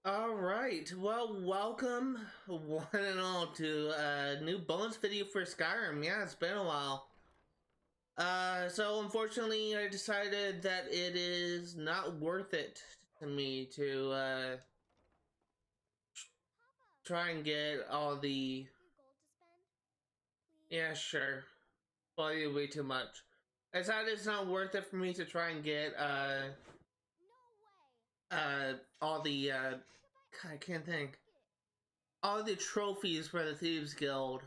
All right, well, welcome one and all to a new bonus video for Skyrim. Yeah, it's been a while. So unfortunately, I decided that it is not worth it to me to try and get all the. Yeah, sure. Probably way too much. I decided it's not worth it for me to try and get all the God, I can't think, all the trophies for the Thieves Guild.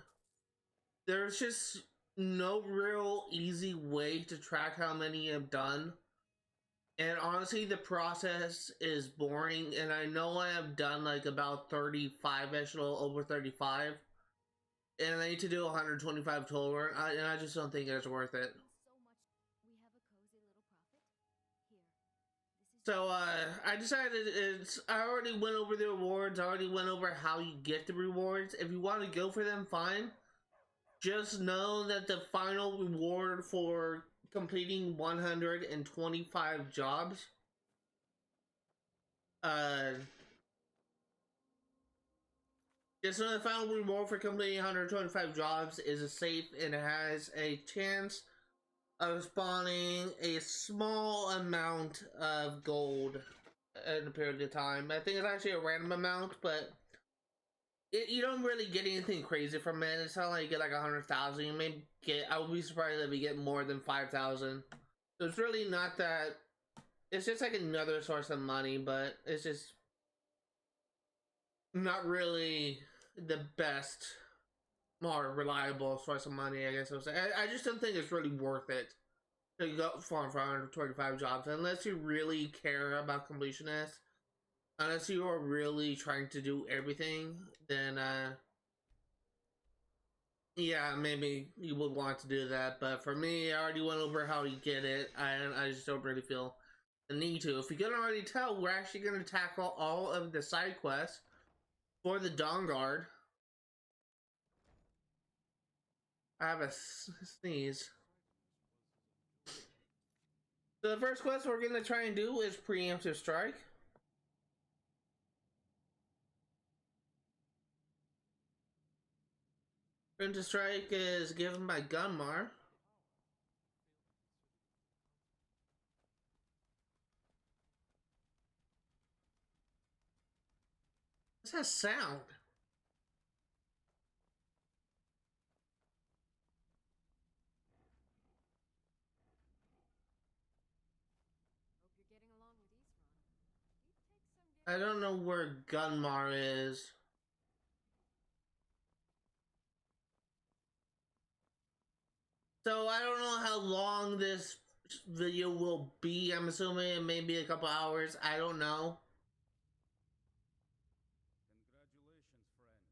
There's just no real easy way to track how many I've done. And honestly, the process is boring. And I know I have done like about 35-ish, a little over 35. And I need to do 125 total, and I just don't think it's worth it. So I decided I already went over the rewards. I already went over how you get the rewards. If you want to go for them, fine. Just know that the final reward for completing 125 jobs, uh, just know the final reward for completing 125 jobs is a safe and it has a chance of spawning a small amount of gold in a period of time. I think it's actually a random amount, but you don't really get anything crazy from it. It's not like you get like 100,000. You may get. I would be surprised if you get more than 5,000. So it's really not that. It's just like another source of money, but it's just not really the best, more reliable source of money. I guess I would say. I just don't think it's really worth it to go for 125 jobs unless you really care about completionist. Unless you are really trying to do everything, then yeah, maybe you would want to do that. But for me, I already went over how you get it, and I just don't really feel the need to. If you can already tell, we're actually going to tackle all of the side quests for the Dawnguard. I have a sneeze. So the first quest we're going to try and do is Preemptive Strike. Preemptive Strike is given by Gunmar. What's that sound? I don't know where Gunmar is. So I don't know how long this video will be. I'm assuming it may be a couple hours. I don't know. Congratulations, friend.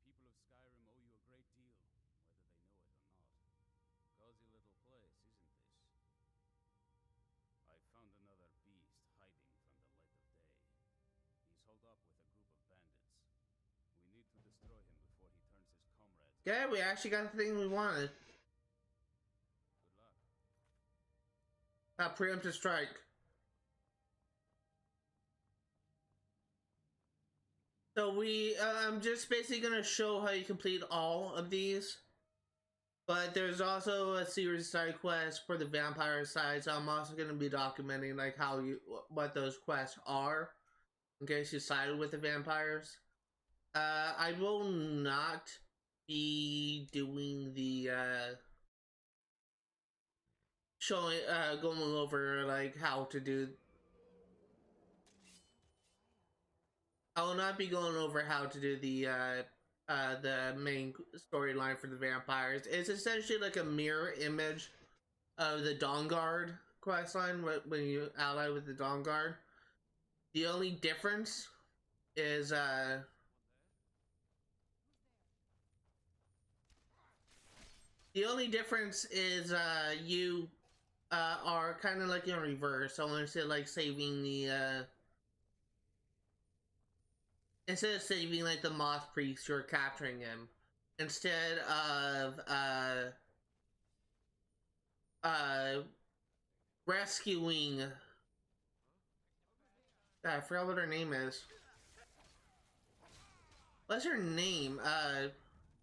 You've won a well-deserved victory here. The people of Skyrim owe you a great deal, whether they know it or not. Cozy little place, isn't this? I found another beast hiding from the light of day. He's holed up with a group of bandits. We need to destroy him before he turns his comrades. Yeah, we actually got the thing we wanted. Good luck. Preemptive Strike. So I'm just basically gonna show how you complete all of these. But there's also a series of side quests for the vampire side, so I'm also gonna be documenting like what those quests are, in case you sided with the vampires. I will not be doing the showing going over like how to do. I will not be going over how to do the main storyline for the vampires. It's essentially like a mirror image of the Dawnguard questline when you ally with the Dawnguard. The only difference is you are kind of like in reverse. So instead of like saving the instead of saving like the moth priest, you're capturing him instead of uh rescuing I forgot what her name is. What's her name?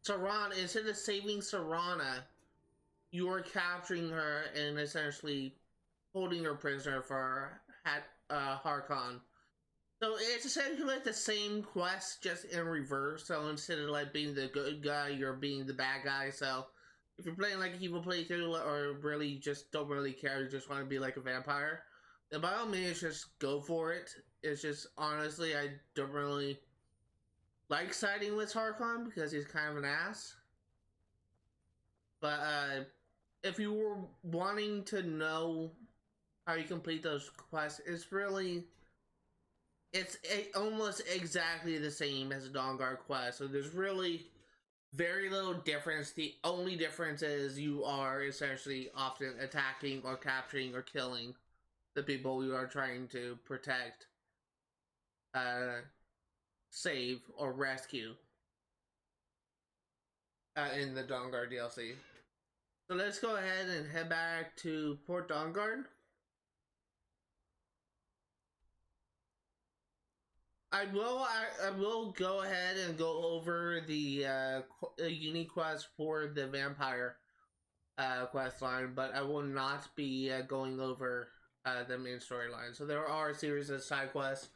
Serana. Instead of saving Serana, you are capturing her and essentially holding her prisoner for Harkon. So it's essentially like the same quest, just in reverse. So instead of like being the good guy, you're being the bad guy. So if you're playing like an evil playthrough or really just don't really care, you just want to be like a vampire, then by all means just go for it. It's just honestly, I don't really like siding with Harkon because he's kind of an ass. But if you were wanting to know how you complete those quests, it's almost exactly the same as a Dawnguard quest. So there's really very little difference. The only difference is you are essentially often attacking or capturing or killing the people you are trying to protect, save, or rescue in the Dawnguard DLC. So let's go ahead and head back to Port Dawnguard. I will go ahead and go over the unique quest for the vampire quest line, but I will not be going over the main storyline. So there are a series of side quests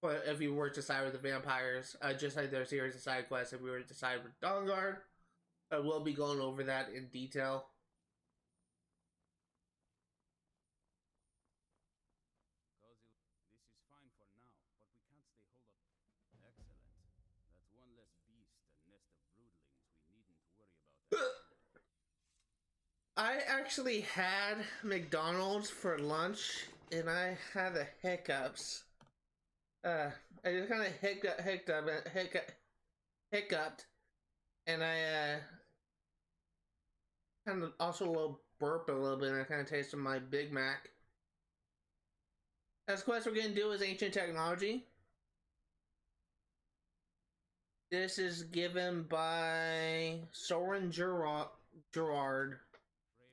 for if you were to side with the vampires, just like there are a series of side quests if we were to side with Dawnguard. I will be going over that in detail. This is fine for now, but we can't stay holed up. Excellent. That's one less beast and nest of broodlings we needn't worry about. I actually had McDonald's for lunch and I had the hiccups. I just kind of hiccuped, and I kind of also a little burp a little bit, and I kind of tasted my Big Mac. Next quest we're going to do is Ancient Technology. This is given by Soren Gerard. Bravely, friend.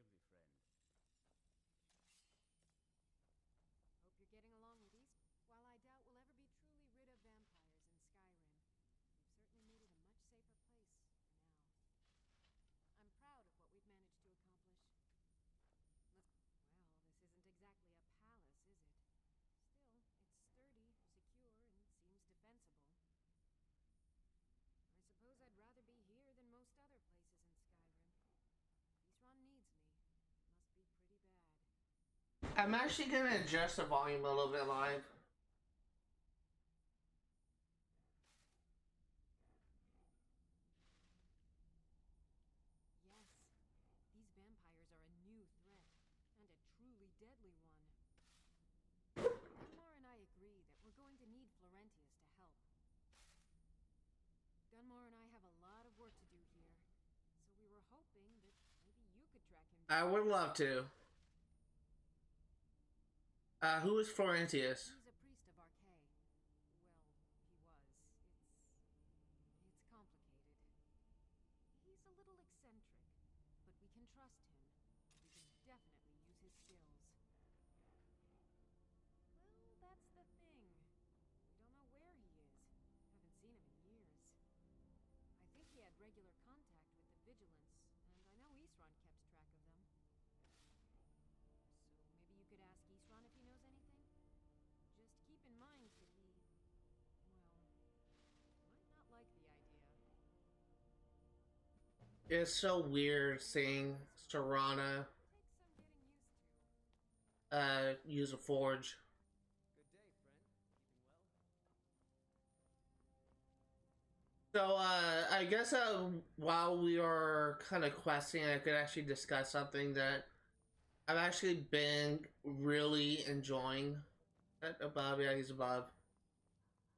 Hope you're getting along with these. While I doubt we'll ever be truly rid of vampires in Skyrim, we've certainly made it a much safer place for now. I'm proud of what we've managed to accomplish. Well, this isn't exactly a palace, is it? Still, it's sturdy, secure, and seems defensible. I suppose I'd rather be here than most other places in Skyrim. Isran needs me. Must be pretty bad. I'm actually going to adjust the volume a little bit live. Yes, these vampires are a new threat, and a truly deadly one. Dunmore and I agree that we're going to need Florentius to help. Dunmore and I have a lot of work to do here, so we were hoping that maybe you could track him down. I would love to. Who is Florentius? He's a priest of Archay. Well, he was. It's complicated. He's a little eccentric, but we can trust him. We can definitely use his skills. Well, that's the thing. We don't know where he is. Haven't seen him in years. I think he had regular contact with the Vigilance, and I know Isran kept track of them. So maybe you could ask Isran if he knows anything? Just keep in mind that he, well, might not like the idea. It's so weird seeing Serana Takes some getting used to. use a forge. Good day, friend. Keeping So, well? I guess while we are kind of questing, I could actually discuss something that I've actually been really enjoying. Above, yeah, he's above.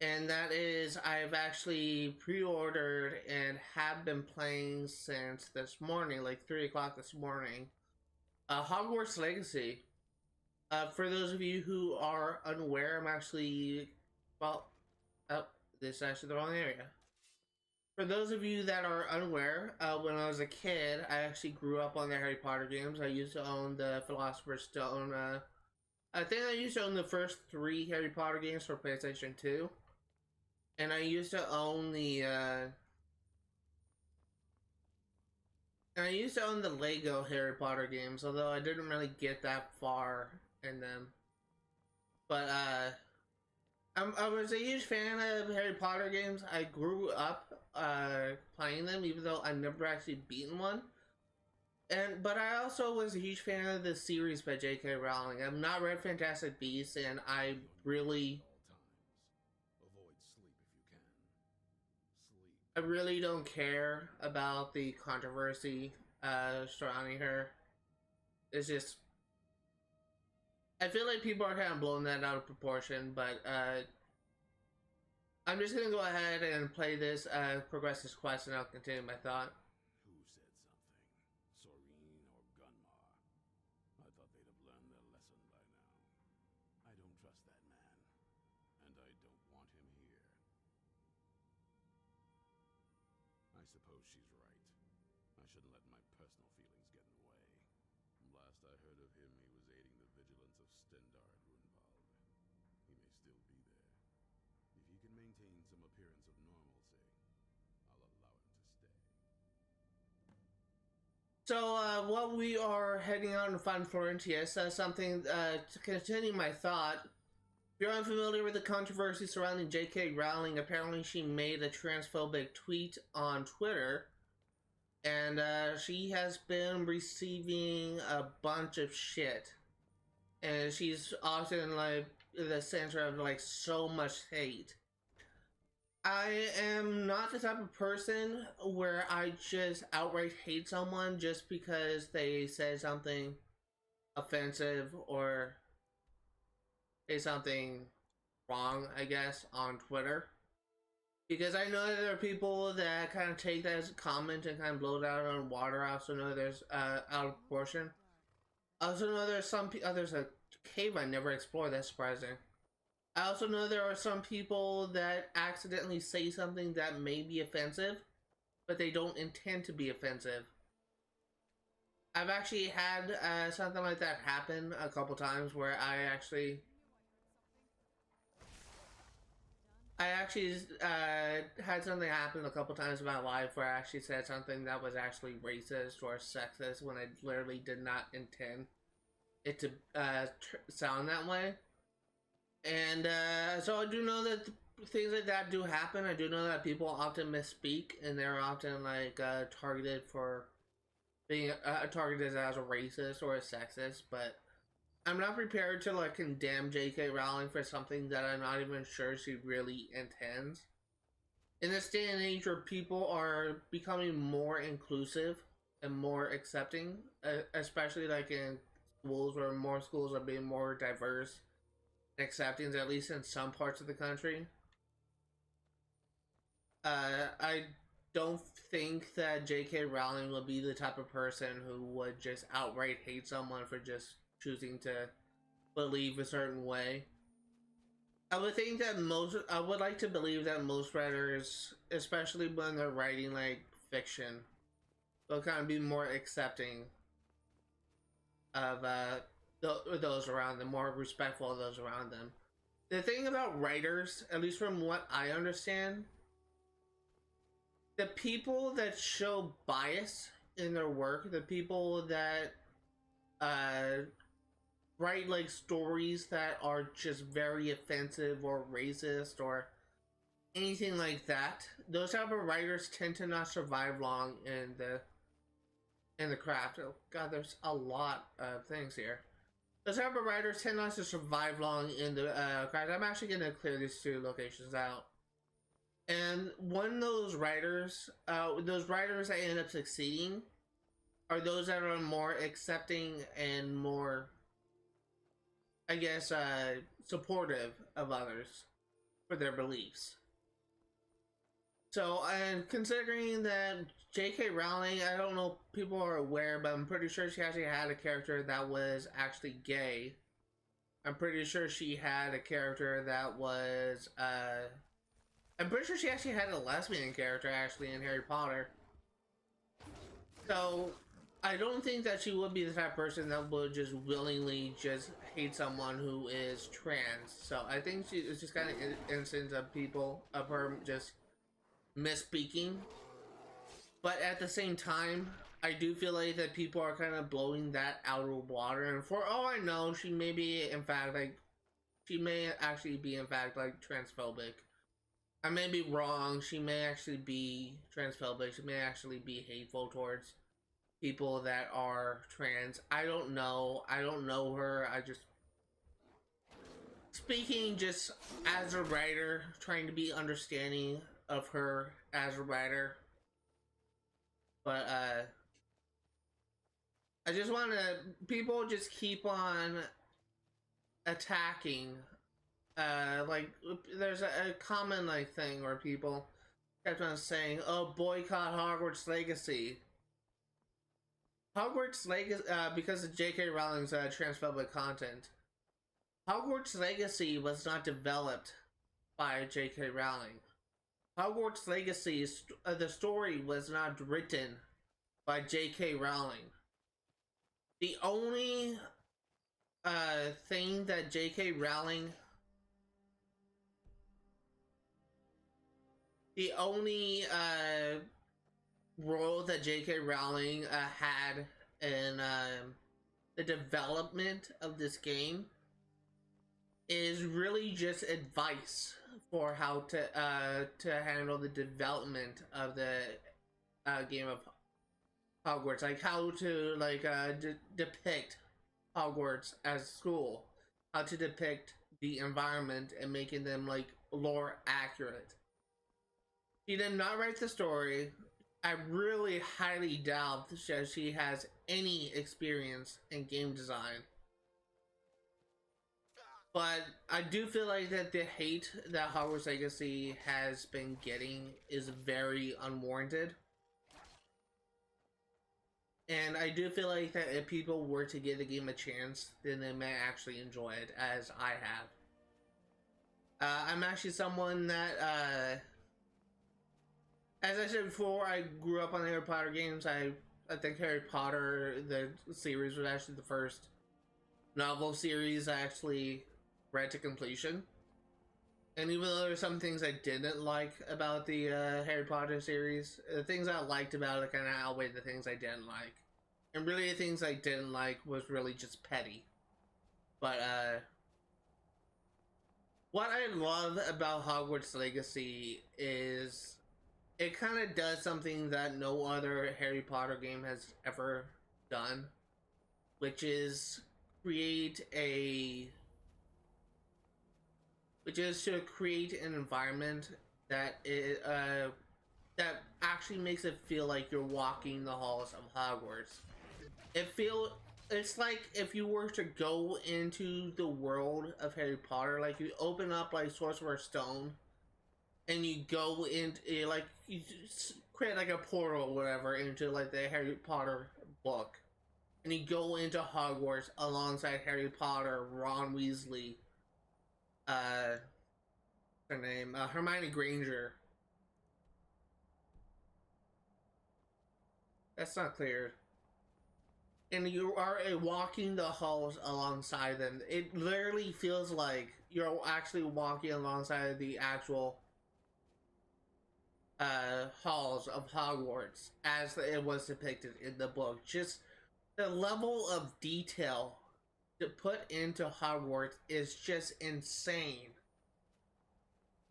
And that is, I've actually pre-ordered and have been playing since this morning, like 3 o'clock this morning, Hogwarts Legacy. For those of you who are unaware, I'm actually, well, oh, this is actually the wrong area. For those of you that are unaware, when I was a kid, I actually grew up on the Harry Potter games. I used to own the Philosopher's Stone I think I used to own the first 3 Harry Potter games for PlayStation 2. And I used to own the, and I used to own the Lego Harry Potter games, although I didn't really get that far in them. But, I was a huge fan of Harry Potter games. I grew up, playing them, even though I've never actually beaten one. But I also was a huge fan of the series by J.K. Rowling. I've not read Fantastic Beasts, and I really don't care about the controversy surrounding her. It's just, I feel like people are kind of blowing that out of proportion, but I'm just gonna go ahead and play this, progress this quest, and I'll continue my thought. Who said something? Soreen or Gunmar? I thought they'd have learned their lesson by now. I don't trust that man, and I don't want him here. I suppose she's right. I shouldn't let my personal feelings get in the way. Last I heard of him, he was aiding the vigilance of Stendard Runvald. He may still be there. If he can maintain some appearance of normalcy, I'll allow him to stay. So, while we are heading out to find Florentius, something, to continue my thought, if you're unfamiliar with the controversy surrounding J.K. Rowling, apparently she made a transphobic tweet on Twitter, and, she has been receiving a bunch of shit. And she's often, like, the center of, like, so much hate. I am not the type of person where I just outright hate someone just because they said something offensive or say something wrong, I guess, on Twitter. Because I know that there are people that kind of take that as a comment and kind of blow it out on water. I also know there's out of proportion. I also know there's some there's a cave I never explored. That's surprising. I also know there are some people that accidentally say something that may be offensive, but they don't intend to be offensive. I've actually had something like that happen a couple times where I actually had something happen a couple times in my life where I actually said something that was actually racist or sexist when I literally did not intend it to sound that way. And so I do know that things like that do happen. I do know that people often misspeak, and they're often like targeted for being targeted as a racist or a sexist. But I'm not prepared to like condemn J.K. Rowling for something that I'm not even sure she really intends. In this day and age where people are becoming more inclusive and more accepting, especially like in schools where more schools are being more diverse accepting, at least in some parts of the country. I don't think that J.K. Rowling would be the type of person who would just outright hate someone for just choosing to believe a certain way. I would like to believe that most writers, especially when they're writing like fiction, will kind of be more accepting of those around them, more respectful of those around them. The thing about writers, at least from what I understand, the people that show bias in their work, the people that write like stories that are just very offensive or racist or anything like that, those type of writers tend to not survive long in the craft. Oh god, there's a lot of things here. Those type of writers tend not to survive long in the craft. I'm actually going to clear these 2 locations out. And when those writers that end up succeeding are those that are more accepting and more, I guess, supportive of others for their beliefs. So, and considering that J.K. Rowling, I don't know if people are aware, but I'm pretty sure she actually had a character that was actually gay. I'm pretty sure she had a character that was, I'm pretty sure she actually had a lesbian character, actually, in Harry Potter. So, I don't think that she would be the type of person that would just willingly just hate someone who is trans. So I think she is just kind of instance of people of her just misspeaking. But at the same time, I do feel like that people are kind of blowing that out of water. And for all I know, she may be in fact like she may actually be in fact like transphobic. I may be wrong. She may actually be transphobic. She may actually be hateful towards people that are trans. I don't know. I don't know her. I just speaking just as a writer, trying to be understanding of her as a writer. But I just want to people just keep on attacking. Like there's a common like thing where people kept on saying, "Oh, boycott Hogwarts Legacy." Hogwarts Legacy, because of J.K. Rowling's transphobic content. Hogwarts Legacy was not developed by J.K. Rowling. Hogwarts Legacy, the story was not written by J.K. Rowling. The only thing that J.K. Rowling, the only role that J.K. Rowling had in the development of this game is really just advice for how to handle the development of the game of Hogwarts, like how to like depict Hogwarts as school, how to depict the environment and making them like lore accurate. She did not write the story. I really highly doubt that she has any experience in game design. But I do feel like that the hate that Hogwarts Legacy has been getting is very unwarranted. And I do feel like that if people were to give the game a chance, then they may actually enjoy it, as I have. I'm actually someone that, as I said before, I grew up on the Harry Potter games. I think Harry Potter, the series, was actually the first novel series I actually read to completion. And even though there's some things I didn't like about the Harry Potter series, the things I liked about it kind of outweighed the things I didn't like. And really the things I didn't like was really just petty. But what I love about Hogwarts Legacy is it kind of does something that no other Harry Potter game has ever done, which is to create an environment that that actually makes it feel like you're walking the halls of Hogwarts. It's like if you were to go into the world of Harry Potter, like you open up like Sorcerer's Stone, and you go into like you create like a portal or whatever into like the Harry Potter book, and you go into Hogwarts alongside Harry Potter, Ron Weasley, her name, Hermione Granger. That's not clear. And you are walking the halls alongside them. It literally feels like you're actually walking alongside the actual halls of Hogwarts as it was depicted in the book. Just the level of detail to put into Hogwarts is just insane.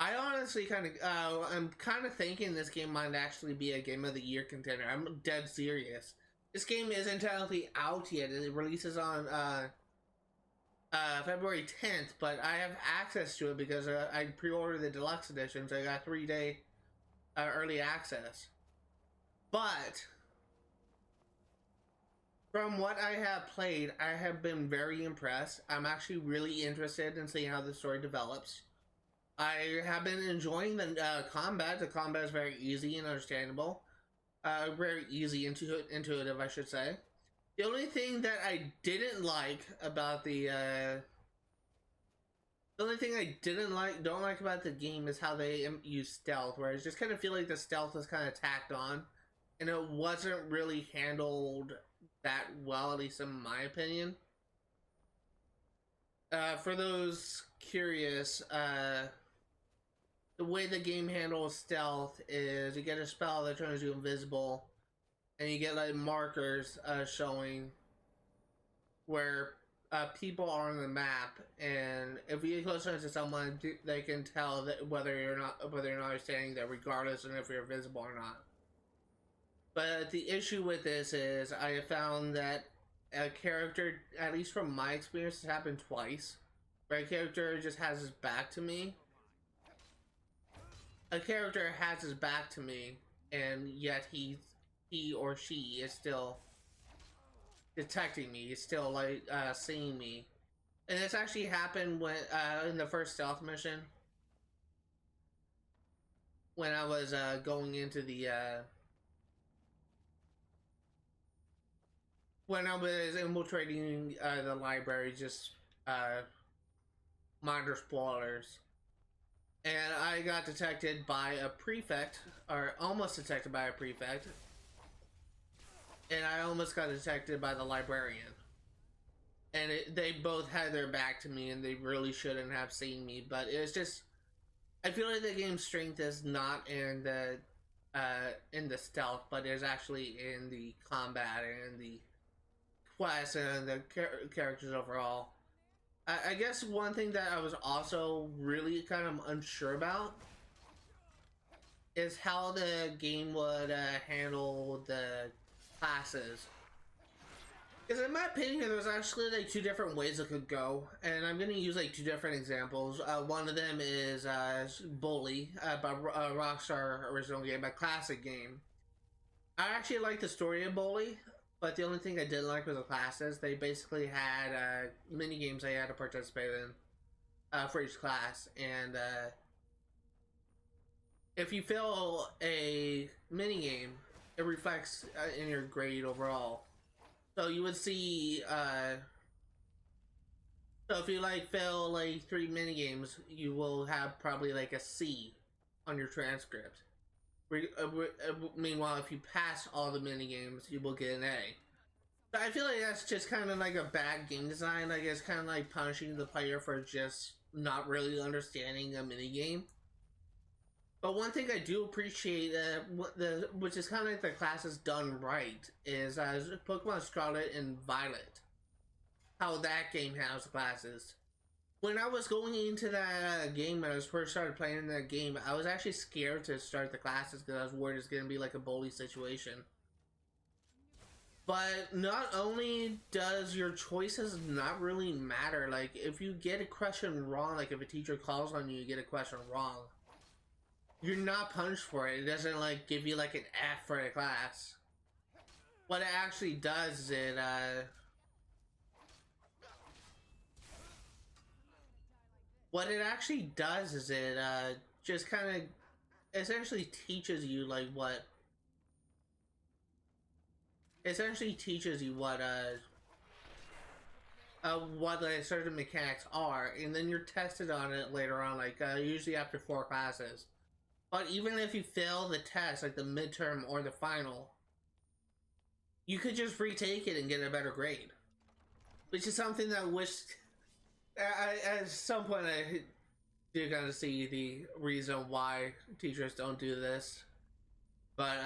I honestly I'm kind of thinking this game might actually be a Game of the Year contender. I'm dead serious. This game isn't technically out yet. It releases on February 10th, but I have access to it because I pre-ordered the deluxe edition, so I got 3-day early access. But from what I have played, I have been very impressed. I'm actually really interested in seeing how the story develops. I have been enjoying the combat. The combat is very easy and understandable. Very easy, intuitive, I should say. The only thing that I didn't like about the only thing I don't like about the game is how they use stealth, where I just kind of feel like the stealth was kind of tacked on, and it wasn't really handled that well, at least in my opinion. For those curious, the way the game handles stealth is you get a spell that turns you invisible, and you get like markers showing where people are on the map, and if you get closer to someone, they can tell that whether you're standing there, regardless of if you're visible or not. But the issue with this is I have found that a character, at least from my experience, has happened twice, where a character just has his back to me. A character has his back to me, and yet he or she is still detecting me. He's still like seeing me, and this actually happened when in the first stealth mission when I was going into the when I was infiltrating the library, just minor spoilers. And I got detected by a prefect, or almost detected by a prefect. And I almost got detected by the librarian. And they both had their back to me, and they really shouldn't have seen me. But it's just, I feel like the game's strength is not in the stealth, but is actually in the combat and the quests and the characters overall. I guess one thing that I was also really kind of unsure about is how the game would handle the classes. Because in my opinion, there's actually like two different ways it could go, and I'm going to use like two different examples. One of them is Bully, by Rockstar original game, a classic game. I actually like the story of Bully. But the only thing I didn't like was the classes. They basically had mini games I had to participate in for each class, and if you fail a mini game, it reflects in your grade overall. So you would see, so if you like fail like 3 mini games, you will have probably like a C on your transcript. Meanwhile, if you pass all the mini games, you will get an A. I feel like that's just kind of like a bad game design. Like it's kind of like punishing the player for just not really understanding a mini game. But one thing I do appreciate, which is kind of like the classes done right, is Pokemon Scarlet and Violet. How that game has classes. When I was going into that game, when I was first started playing that game, I was actually scared to start the classes because I was worried it's going to be like a bully situation. But not only does your choices not really matter, like if you get a question wrong, like if a teacher calls on you, you get a question wrong, you're not punished for it. It doesn't like give you like an F for the class. What it actually does is it just kind of essentially teaches you like what like certain mechanics are, and then you're tested on it later on, like usually after 4 classes. But even if you fail the test, like the midterm or the final, you could just retake it and get a better grade, which is something that I wish at some point I do kind of see the reason why teachers don't do this. But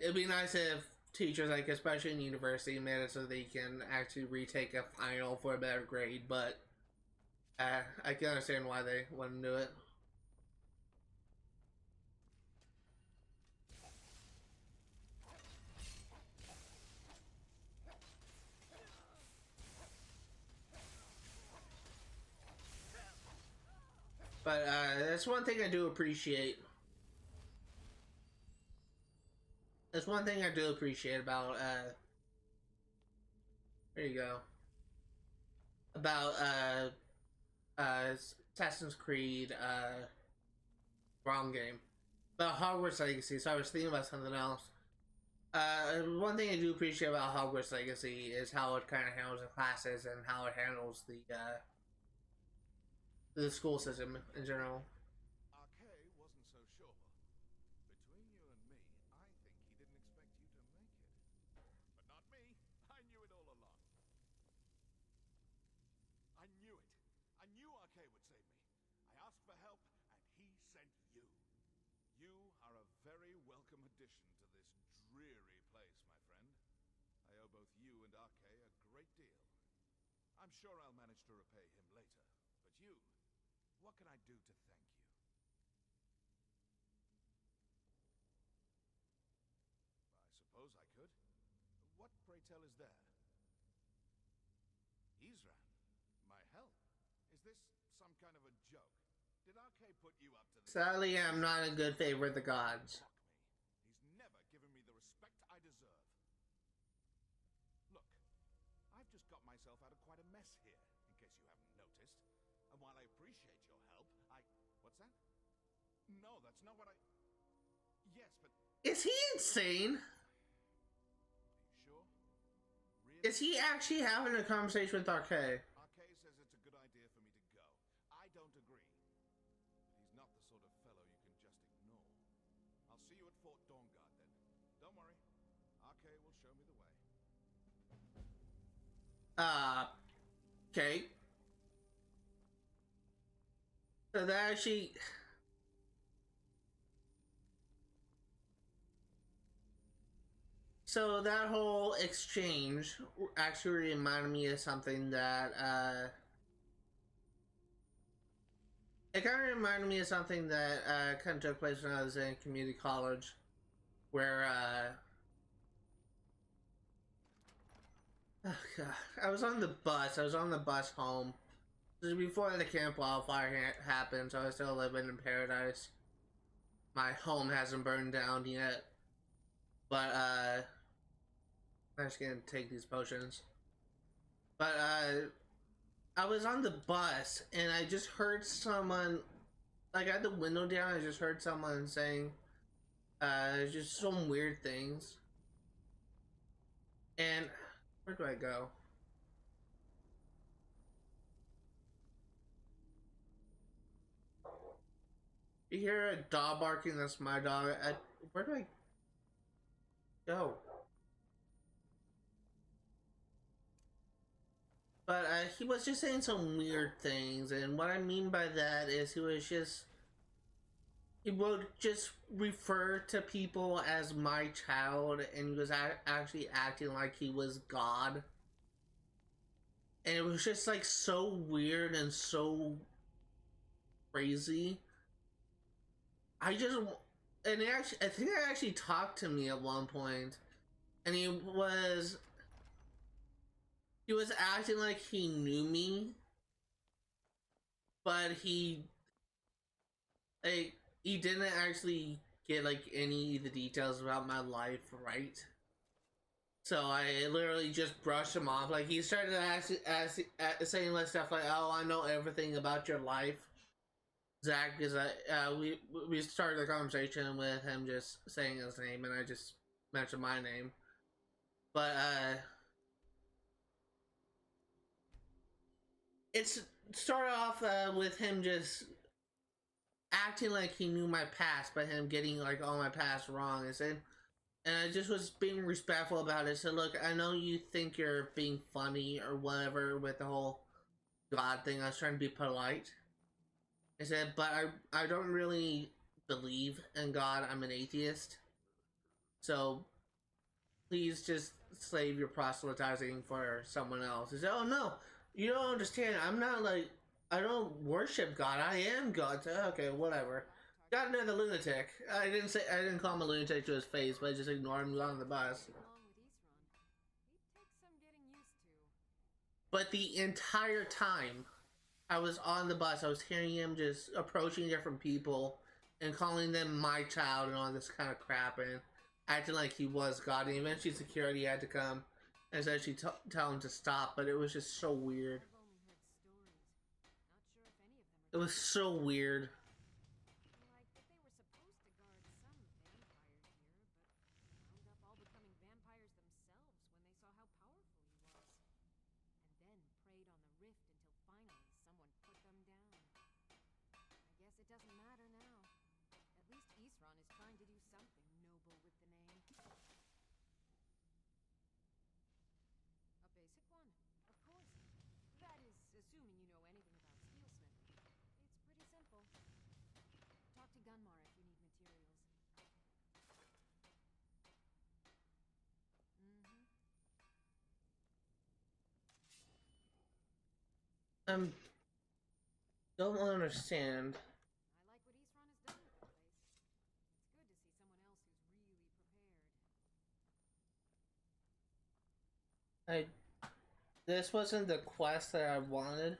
it'd be nice if teachers, like especially in university, made it so they can actually retake a final for a better grade. But I can understand why they wouldn't do it. But that's one thing I do appreciate. That's one thing I do appreciate about there you go. About Assassin's Creed wrong game. About Hogwarts Legacy, so I was thinking about something else. One thing I do appreciate about Hogwarts Legacy is how it kind of handles the classes and how it handles the school system in general. Arcay wasn't so sure. Between you and me, I think he didn't expect you to make it. But not me. I knew asked for help, and he sent you. You are a very welcome addition to this dreary place, my friend. I owe both you and RK a great deal. I'm sure I'll manage to repay him later. But you, what can I do to thank you? I suppose I could. What, pray tell, is there? Isran, my help? Is this some kind of a joke? Did RK put you up to this? Sadly, I'm not a good favorite of the gods. Mock me. He's never given me the respect I deserve. Look, I've just got myself out of quite a mess here, in case you haven't noticed. And while I appreciate your help, What's that? No, that's not what I... Yes, but... Is he insane? Are you sure? Really? Is he actually having a conversation with RK? RK says it's a good idea for me to go. I don't agree. But he's not the sort of fellow you can just ignore. I'll see you at Fort Dawnguard then. Don't worry. RK will show me the way. Okay. So that actually... So that whole exchange actually reminded me of something that, it kind of reminded me of something that, kind of took place when I was in community college, where, oh God, I was on the bus home. This is before the Camp Wildfire happened, so I was still living in paradise. My home hasn't burned down yet. But, I'm just gonna take these potions. But, I was on the bus, and I just heard someone, like, I had the window down, I just heard someone saying, just some weird things. And, where do I go? You hear a dog barking, that's my dog. Where do I go? But he was just saying some weird things, and what I mean by that is he would just refer to people as my child, and he was actually acting like he was God. And it was just like so weird and so crazy. I think it actually talked to me at one point, and he was acting like he knew me, but he didn't actually get like any of the details about my life right. So I literally just brushed him off. Like, he started saying like stuff like, "Oh, I know everything about your life, Zach," because we started the conversation with him just saying his name, and I just mentioned my name. But it started off with him just acting like he knew my past, but him getting like all my past wrong. And I just was being respectful about it. So look, I know you think you're being funny or whatever with the whole God thing. I was trying to be polite. I said, but I don't really believe in God. I'm an atheist. So please just save your proselytizing for someone else. He said, "Oh no, you don't understand. I'm not like, I don't worship God. I am God." So, okay, whatever. Got another lunatic. I didn't call him a lunatic to his face, but I just ignored him on the bus. Along with Isran, he'd take some getting used to. But the entire time I was on the bus, I was hearing him just approaching different people and calling them my child and all this kind of crap, and acting like he was God. And eventually security had to come and actually tell him to stop, but it was just so weird. I've only heard stories. Not sure if any of them It are was so weird. like that they were supposed to guard some vampires here, but wound up all becoming vampires themselves when they saw how powerful he was. And then preyed on the rift until finally someone put them down. I guess it doesn't matter now. At least Isran is trying to do something noble with the name. A basic one, of course. That is, assuming you know anything about steelsmithing. It's pretty simple. I don't understand. I like what East Run has done with the place. It's good to see someone else who's really prepared. This wasn't the quest that I wanted.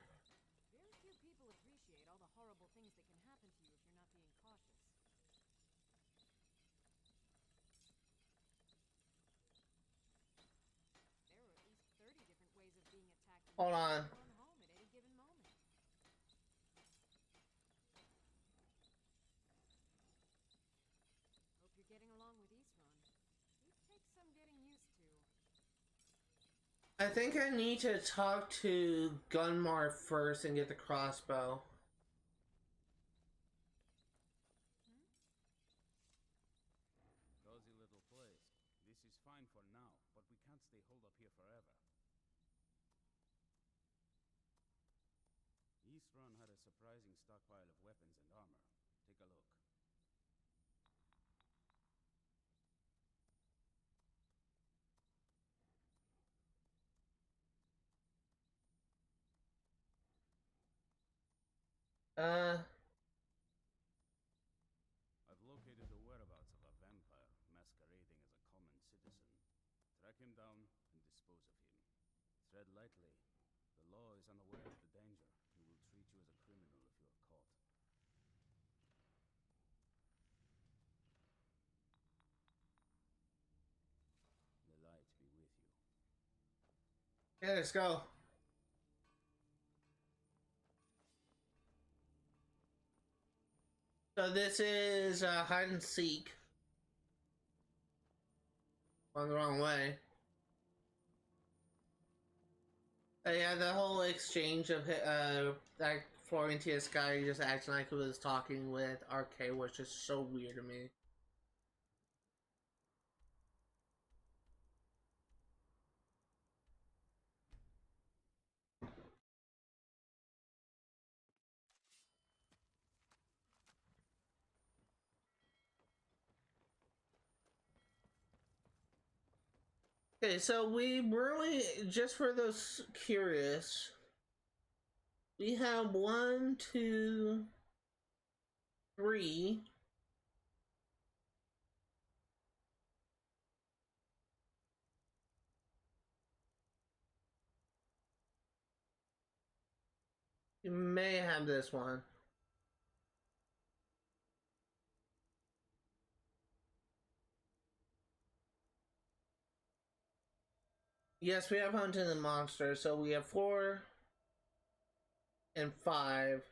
Very few people appreciate all the horrible things that can happen to you if you're not being cautious. There are at least 30 different ways of being attacked Hold on. on home at any given moment. Hope you're getting along with East Run. It takes some getting used to. I think I need to talk to Gunmar first and get the crossbow. Cozy little place. This is fine for now, but we can't stay holed up here forever. East Run had a surprising stockpile of weapons and armor. Take a look. I've located the whereabouts of a vampire masquerading as a common citizen. Track him down and dispose of him. Tread lightly. The law is unaware of the danger and will treat you as a criminal if you are caught. The light be with you. Yeah, let's go. So this is hide and seek. Going the wrong way. Yeah, the whole exchange of that Florentius guy just acting like he was talking with RK was just so weird to me. Okay, so we really, just for those curious, we have 1, 2, 3. You may have this one. Yes, we have hunting the monster, so we have 4 and 5.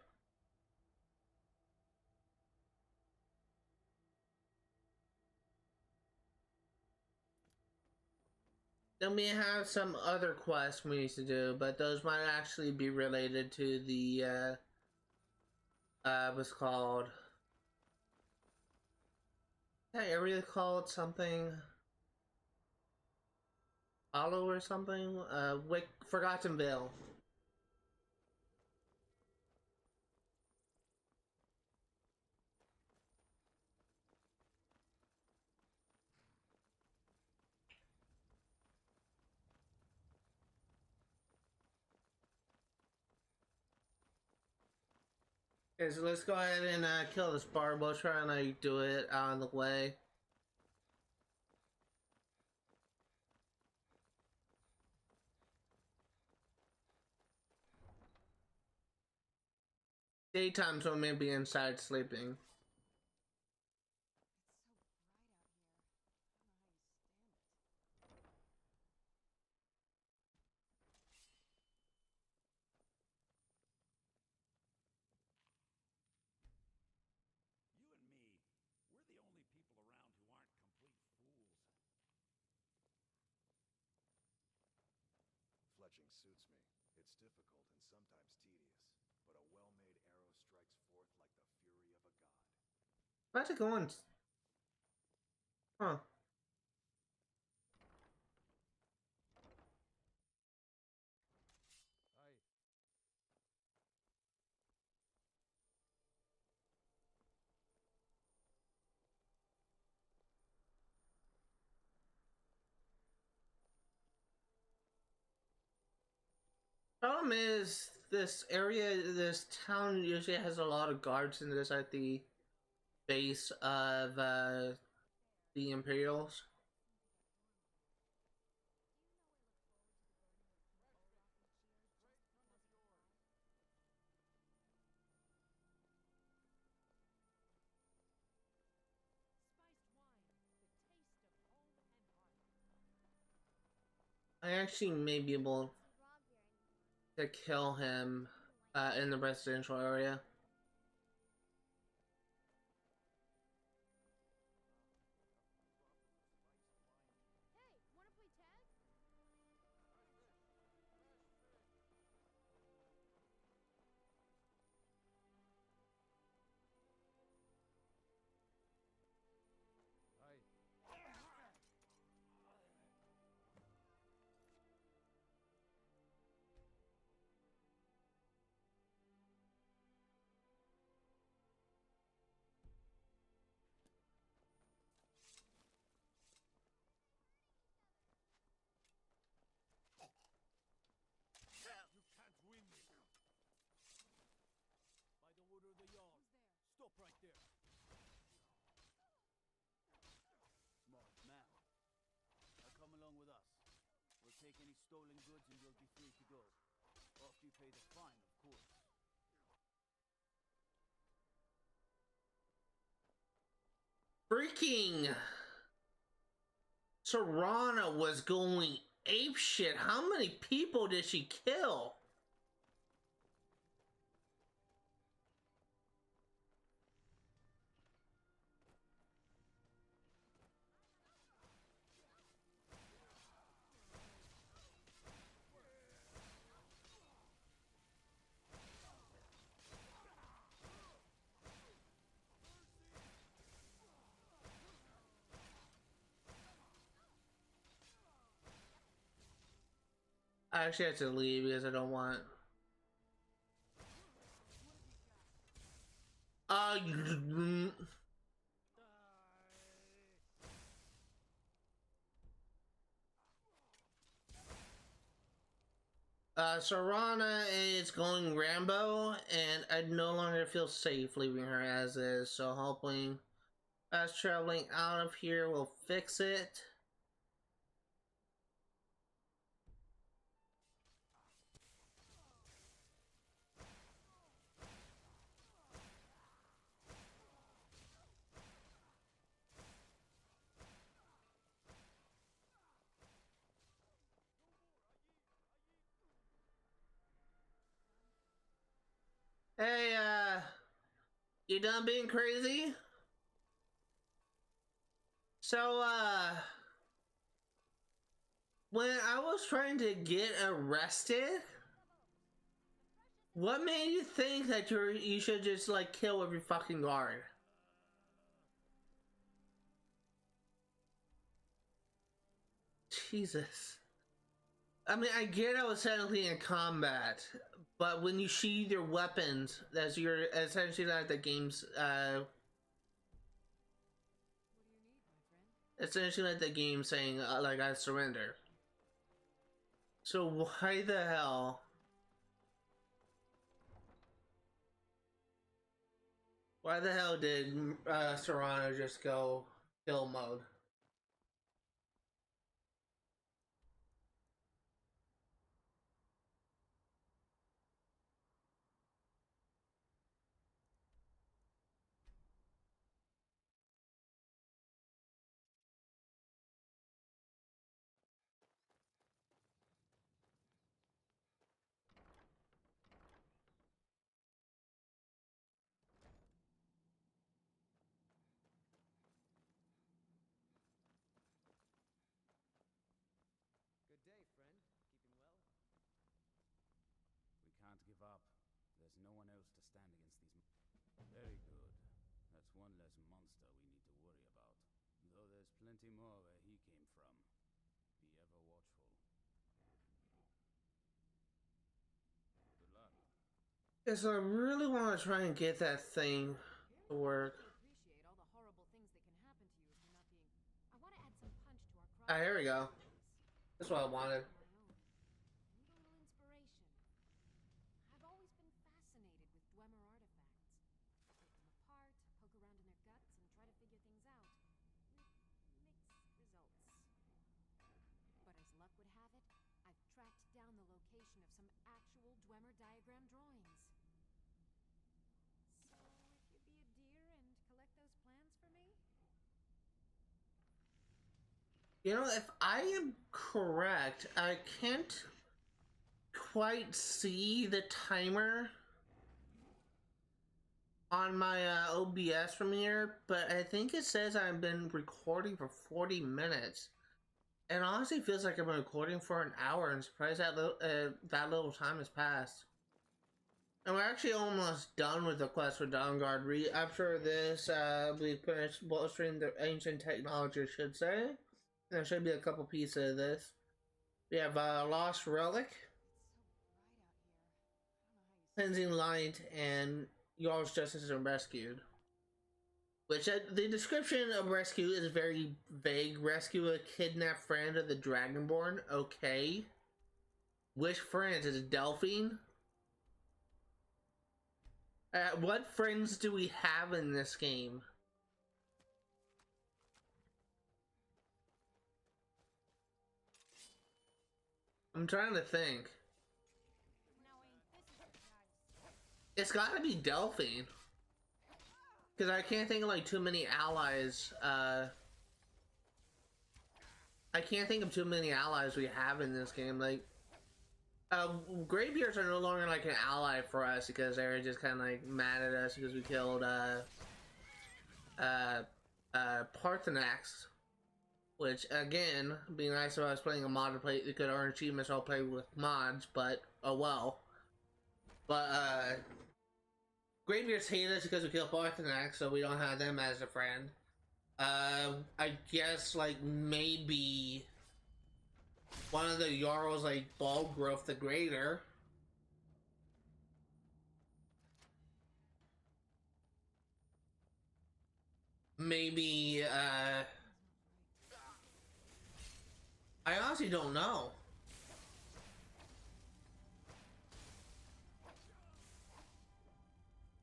Then we have some other quests we need to do, but those might actually be related to the what's called. Hey, I really called something Hollow or something? Forgottenville. Okay, so let's go ahead and kill this barb. We'll try and do it out of the way. Daytime, so maybe inside sleeping. You and me, we're the only people around who aren't complete fools. Fletching suits me. It's difficult and sometimes tedious, but a well-made arrow strikes forth like the fury of a god. About to go on. Huh. Hi. Problem is, this area, this town usually has a lot of guards, and this at the base of the Imperials. I actually may be able to kill him in the residential area. Stop right there. Smart man. Now come along with us. We'll take any stolen goods and you'll be free to go. After you pay the fine, of course. Freaking Serana was going apeshit. How many people did she kill? I actually have to leave because I don't want. Serana is going Rambo, and I no longer feel safe leaving her as is. So hoping us traveling out of here will fix it. Hey, you done being crazy? So, when I was trying to get arrested, what made you think that you should just like kill every fucking guard? Jesus. I mean, I get I was technically in combat, but when you sheathe your weapons, that's your essentially like the game's essentially like the game saying like I surrender. So why the hell? Why the hell did Serrano just go kill mode? Good day, friend. Keeping well? We can't give up. There's no one else to stand against these. Very good. That's one less monster we need to worry about. Though there's plenty more where he came from. Be ever watchful. Good luck. Yes, I really want to try and get that thing to work. Appreciate all the horrible things that can happen to you if you're not being. I want to add some punch to our Ah, here we go. That's what I wanted. Need a little inspiration. I've diagram drawings. So, if you'd be a dear and collect those plans for me? You know, if I am correct, I can't quite see the timer on my OBS from here, but I think it says I've been recording for 40 minutes. And honestly feels like I've been recording for an hour, and surprised that that little time has passed. And we're actually almost done with the quest for Dawnguard. After this, we finished bolstering the ancient technology, I should say. There should be a couple pieces of this. We have Lost Relic, Cleansing Light, and Y'all's Justice and Rescued. Which, the description of rescue is very vague. Rescue a kidnapped friend of the Dragonborn. Okay. Which friends? Is it Delphine? What friends do we have in this game? I'm trying to think. It's gotta be Delphine. Because I can't think of like too many allies. I can't think of too many allies we have in this game. Like, Greybeards are no longer like an ally for us because they're just kind of like mad at us because we killed Parthenax. Which again, be nice if I was playing a modded play. You could earn achievements. I'll play with mods, but oh well. But Greybeards hate us because we killed Parthenax, so we don't have them as a friend. I guess like maybe one of the Jarls like Balgrowth the Greater. Maybe I honestly don't know.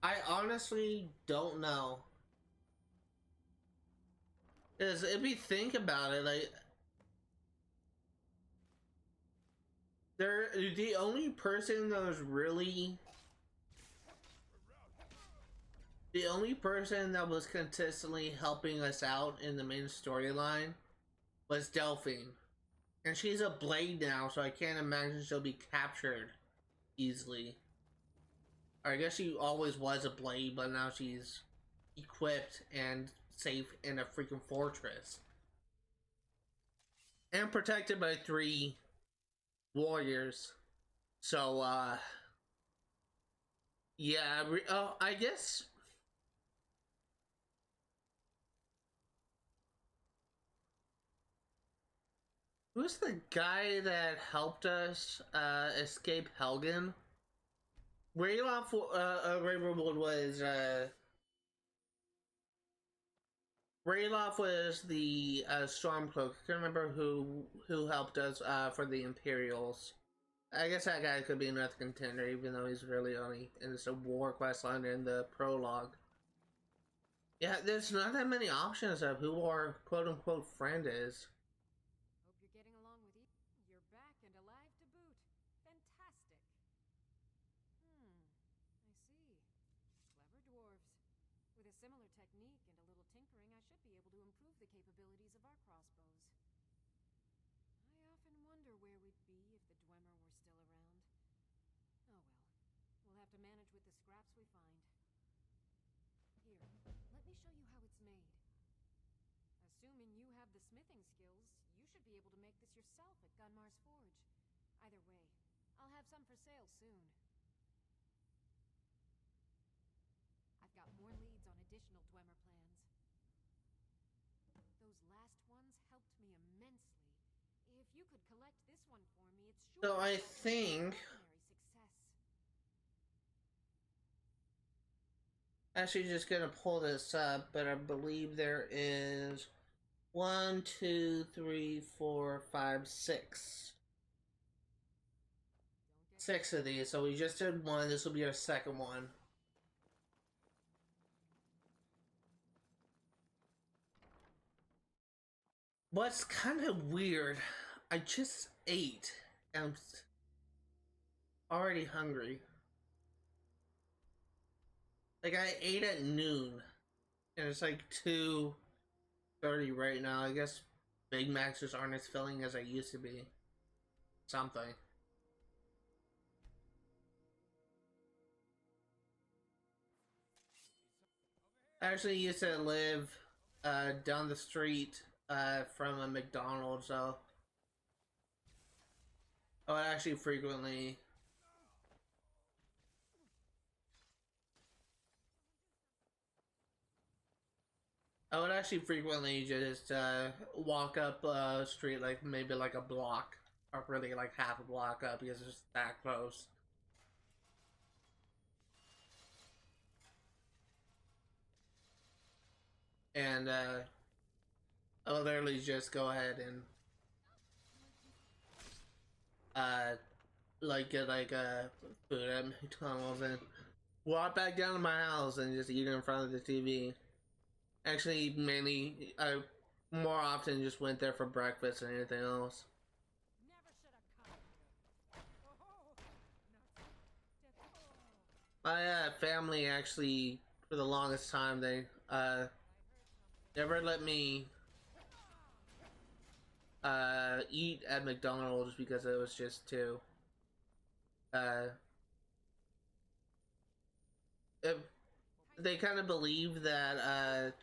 I honestly don't know. Because if you think about it, like, the only person that was really, the only person that was consistently helping us out in the main storyline was Delphine. And she's a blade now, so I can't imagine she'll be captured easily. Or I guess she always was a blade, but now she's equipped and safe in a freaking fortress. And protected by 3 warriors. So, yeah, I guess... Who's the guy that helped us escape Helgen? Rayloff was Rayloff was the Stormcloak. I can't remember who helped us for the Imperials. I guess that guy could be another contender, even though he's really only in this war quest line in the prologue. Yeah, there's not that many options of who our quote-unquote friend is. Hope you're getting along with You're back and alive to boot. Fantastic. I see. Clever dwarves. With a similar technique and a little tinkering, I should be able to improve the capabilities of our crossbows. I often wonder where we'd be if the Dwemer were still around. Oh well. We'll have to manage with the scraps we find. Here, let me show you how it's made. Assuming you have the smithing skills, you should be able to make this yourself at Gunmar's Forge. Either way, I'll have some for sale soon. I've got more leads on additional Dwemer plans. Those last ones helped me immensely. If you could collect this one for me, it's sure. So I think actually just gonna pull this up, but I believe there is 1, 2, 3, 4, 5, 6. 6 of these. So we just did one. This will be our second one. What's kind of weird, I just ate and I'm already hungry. Like I ate at noon, and it's like 2:30 right now. I guess Big Macs just aren't as filling as I used to be. Something. I actually used to live down the street from a McDonald's, so I would actually frequently just walk up a street, like maybe like a block, or really like half a block up, because it's that close. And I'll literally just go ahead and like get like food at McDonald's and walk back down to my house and just eat in front of the TV. Actually, mainly I more often just went there for breakfast than anything else. My family actually, for the longest time, they never let me eat at McDonald's because it was just too it, they kind of believe that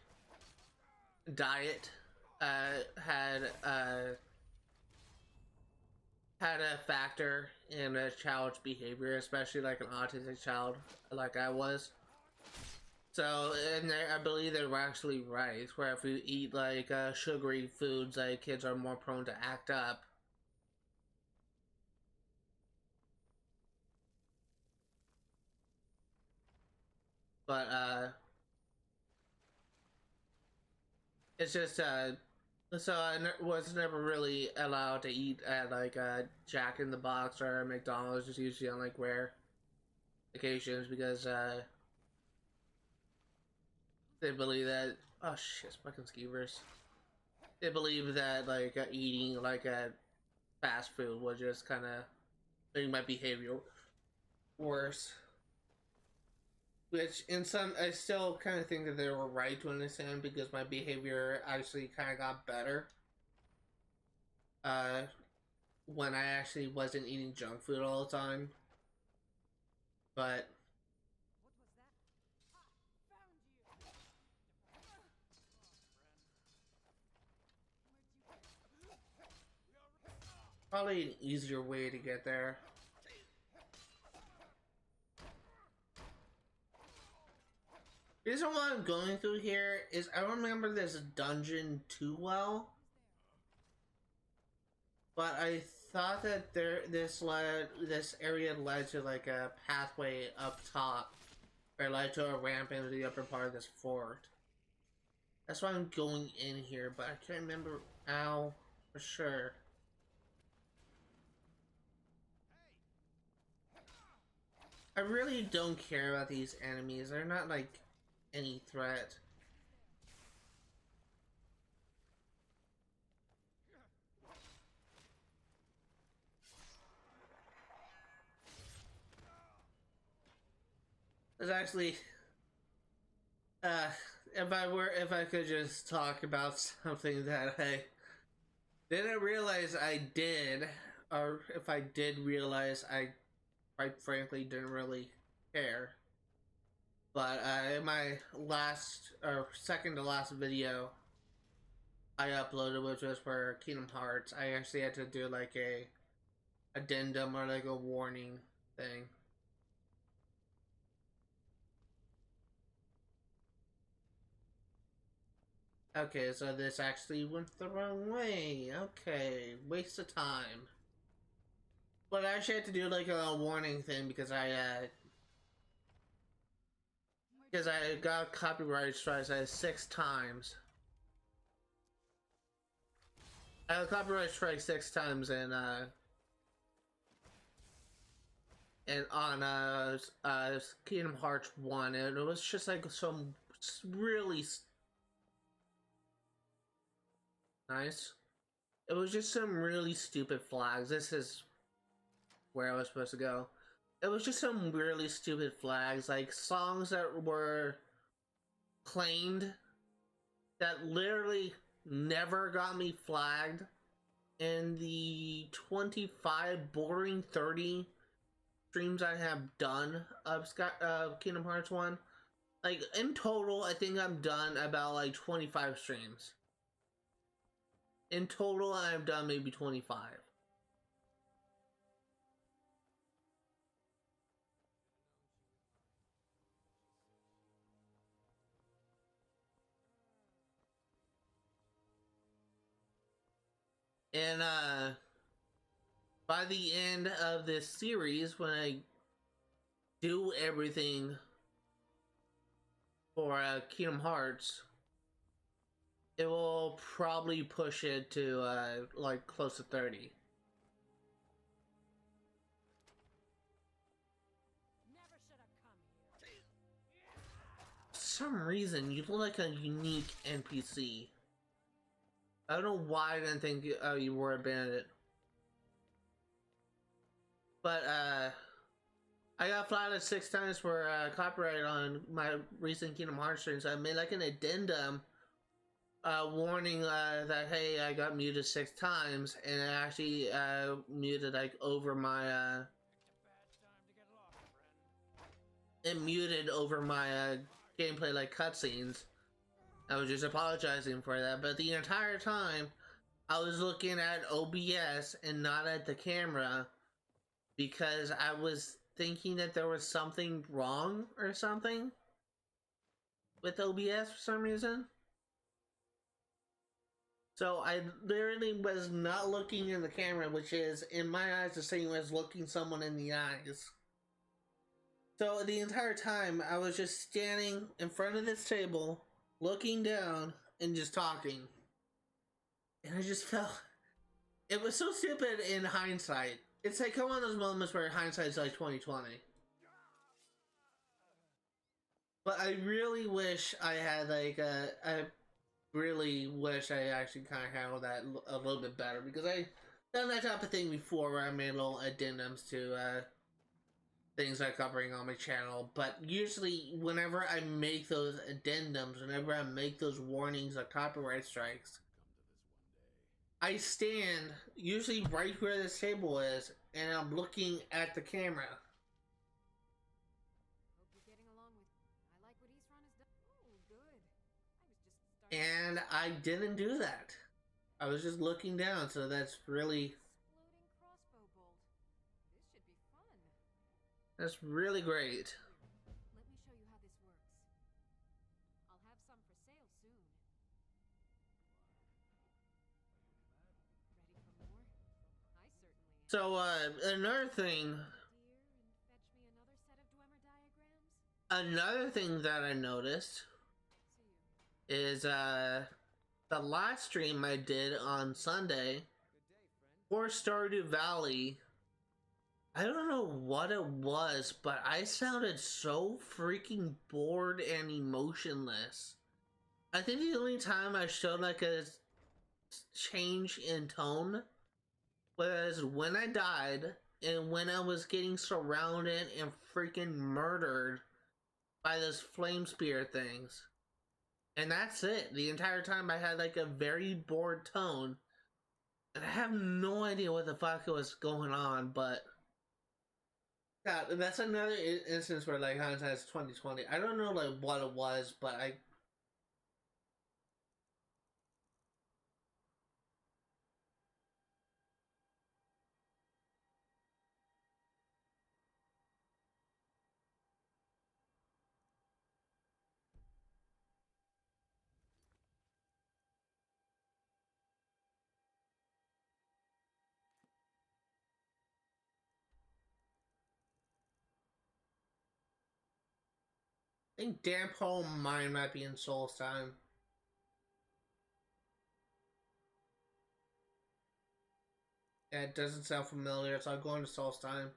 diet had a factor in a child's behavior, especially like an autistic child like I was. So, and I believe they were actually right, where if you eat like sugary foods, like kids are more prone to act up. But it's just so I was never really allowed to eat at like Jack in the Box or McDonald's, just usually on like rare occasions, because they believe that, oh shit, fucking skeevers. They believe that like eating like a fast food would just kind of make my behavior worse. Which in some, I still kind of think that they were right to an extent, because my behavior actually kind of got better when I actually wasn't eating junk food all the time. But probably an easier way to get there. The reason why I'm going through here is I don't remember this dungeon too well, but I thought that this area led to like a pathway up top, or led to a ramp into the upper part of this fort. That's why I'm going in here, but I can't remember how for sure. I really don't care about these enemies. They're not like any threat. There's actually if I could just talk about something that I didn't realize I did, or if I did realize, I quite frankly didn't really care. But in my last, or second to last video I uploaded, which was for Kingdom Hearts, I actually had to do like a addendum or like a warning thing. Okay, so this actually went the wrong way. Okay, waste of time. But I actually had to do like a warning thing because I got copyright strikes 6 times. I got copyright strike 6 times and on Kingdom Hearts 1, and it was just like some really nice. It was just some really stupid flags. This is where I was supposed to go. it was just some really stupid flags, like songs that were claimed that literally never got me flagged in the 25 bordering 30 streams I have done of Kingdom Hearts 1. Like, in total, I think I'm done about like 25 streams. In total, I've done maybe 25. And by the end of this series, when I do everything for Kingdom Hearts, it will probably push it to like close to 30. For some reason, you look like a unique NPC. I don't know why I didn't think you were a bandit. But I got flagged 6 times for copyright on my recent Kingdom Hearts streams. I made like an addendum warning that hey, I got muted 6 times, and I actually muted like over my it muted over my gameplay like cutscenes. I was just apologizing for that, but the entire time I was looking at OBS and not at the camera because I was thinking that there was something wrong or something with OBS for some reason. So I literally was not looking in the camera, which is, in my eyes, the same as looking someone in the eyes. So the entire time, I was just standing in front of this table, looking down, and just talking. And I just felt... It was so stupid in hindsight. It's like one of those moments where hindsight's like 2020. But I really wish I had like I really wish I actually kind of handled that a little bit better, because I done that type of thing before where I made little addendums to things I'm covering on my channel. But usually whenever I make those addendums, whenever I make those warnings of copyright strikes, I stand usually right where this table is, and I'm looking at the camera. Hope you're getting along with. I like what Eastron has done. Oh, good. I was just starting. And I didn't do that. I was just looking down, so that's really... Exploding crossbow bolt. This should be fun. That's really great. Let me show you how this works. I'll have some for sale soon. Ready for more? I certainly am. So, another thing... Dear, and fetch me another set of Dwemer diagrams. Another thing that I noticed See you. is, the last stream I did on Sunday for Stardew Valley, I don't know what it was, but I sounded so freaking bored and emotionless. I think the only time I showed like a change in tone was when I died and when I was getting surrounded and freaking murdered by those flame spear things. And that's it. The entire time I had like a very bored tone. And I have no idea what the fuck was going on, but... God, that's another instance where like hindsight's 2020. I don't know like what it was, but I... I think Damp Home Mine might be in Soul's Time. Yeah, it doesn't sound familiar, so I'm going to Soul's Time.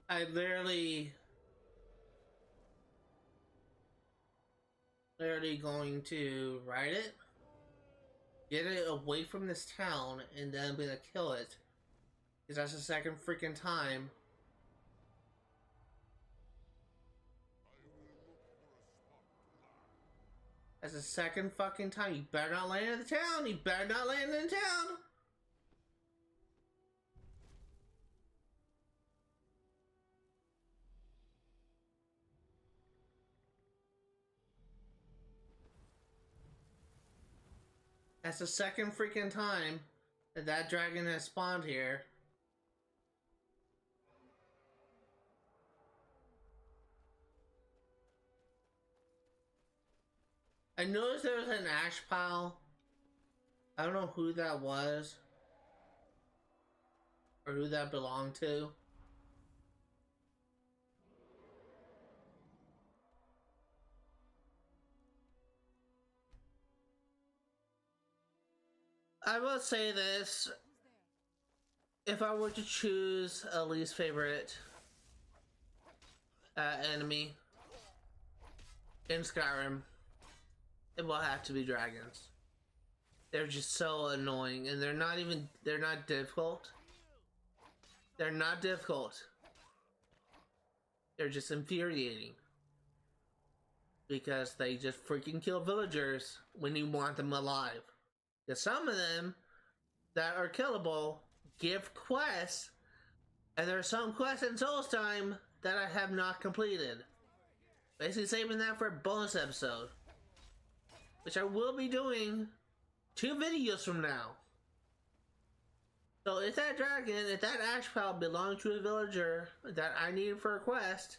I'm literally going to ride it, get it away from this town, and then I'm gonna kill it. Because that's the second freaking time. That's the second fucking time. You better not land in the town. You better not land in the town. That's the second freaking time that that dragon has spawned here. I noticed there was an ash pile. I don't know who that was or who that belonged to. I will say this. If I were to choose a least favorite enemy in Skyrim, it will have to be dragons. They're just so annoying, and they're not difficult. They're not difficult. They're just infuriating. Because they just freaking kill villagers when you want them alive. Because some of them that are killable give quests, and there are some quests in Souls Time that I have not completed. Basically saving that for a bonus episode, which I will be doing 2 videos from now. So if that dragon, if that ash pile belonged to a villager that I needed for a quest,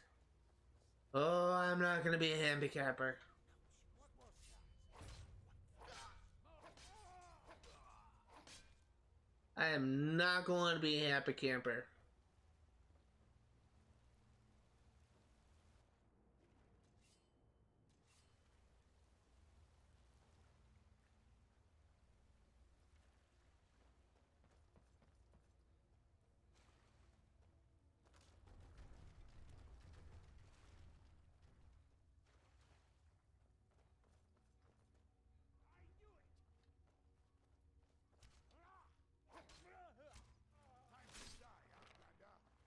oh, I'm not gonna be a handicapper. I am not going to be a happy camper.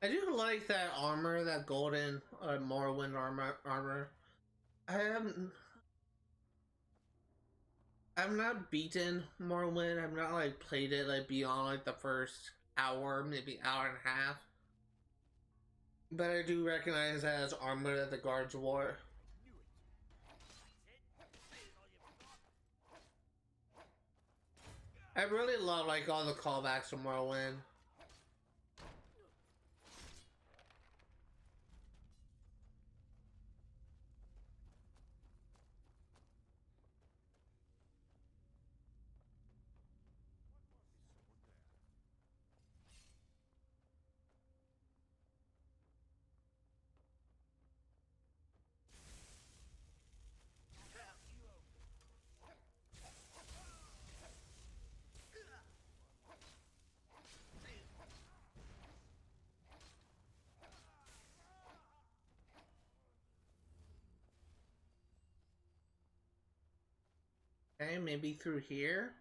I do like that armor, that golden Morrowind armor. I've not beaten Morrowind. I've not like played it like beyond like the first hour, maybe hour and a half. But I do recognize that as armor that the guards wore. I really love like all the callbacks to Morrowind. Okay, maybe through here.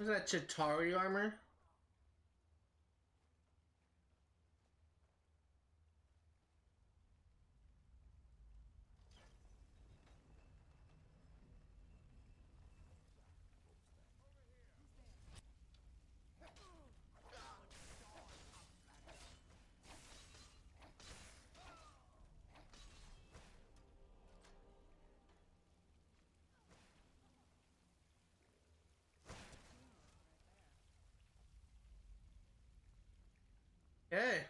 Was that Chitauri armor? Okay.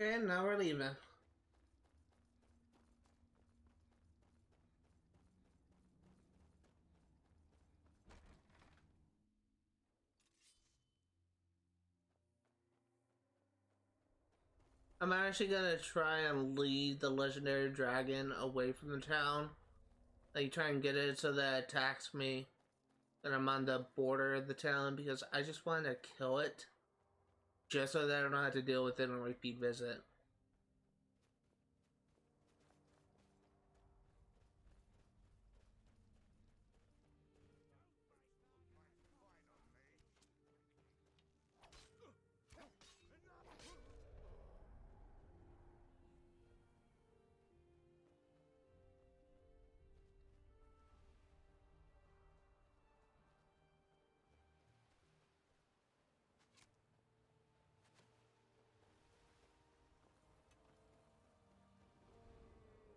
Okay, now we're leaving. I'm actually gonna try and lead the legendary dragon away from the town. Like, try and get it so that it attacks me. And I'm on the border of the town because I just want to kill it. Just so that I don't have to deal with it on a repeat visit.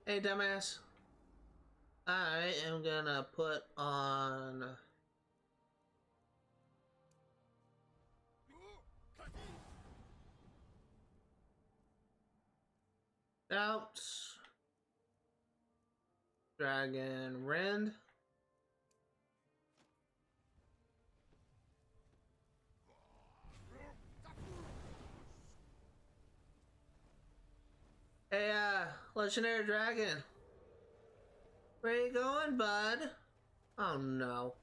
Hey, dumbass. I am gonna put on... out... Dragon Rend. Hey, legendary dragon. Where you going, bud? Oh no.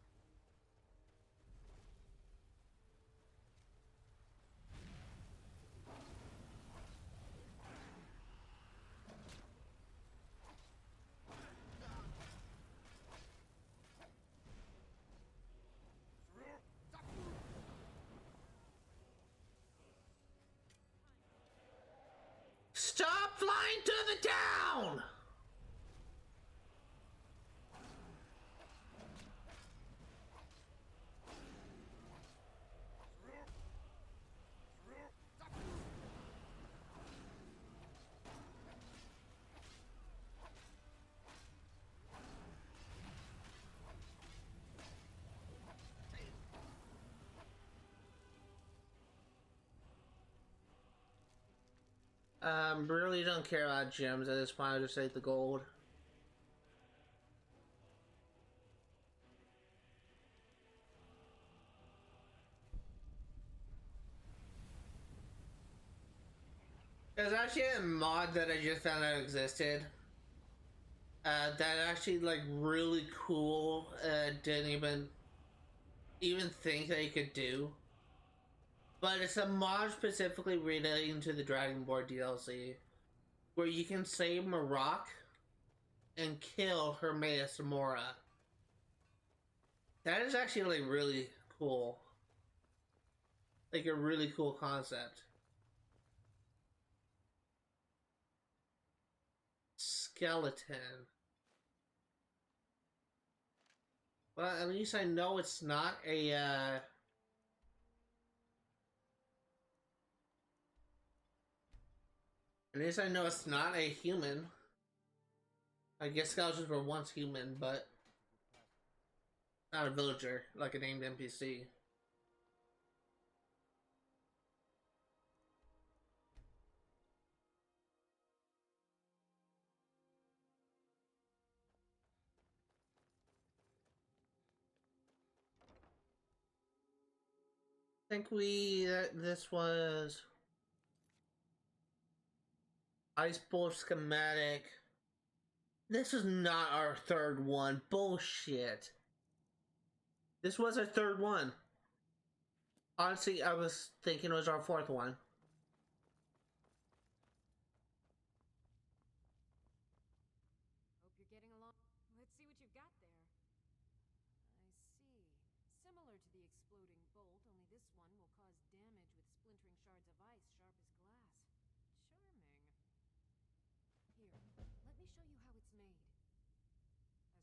Stop flying to the town! Really don't care about gems at this point. I'll just take the gold. There's actually a mod that I just found out existed. That actually like really cool. Didn't even think that you could do. But it's a mod specifically relating to the Dragonborn DLC, where you can save Maroc and kill Hermea Samora. That is actually like really cool. Like a really cool concept. Skeleton. Well, at least I know it's not a, at least I know it's not a human. I guess skeletons were once human, but not a villager, like a named NPC. I think this was Ice Bolt schematic. This is not our third one. Bullshit. This was our third one. Honestly, I was thinking it was our fourth one. Hope you're getting along. Let's see what you've got there. I see. Similar to the exploding bolt, only this one will cause damage with splintering shards of ice sharp as glass. Charming. Here, let me show you how it's made.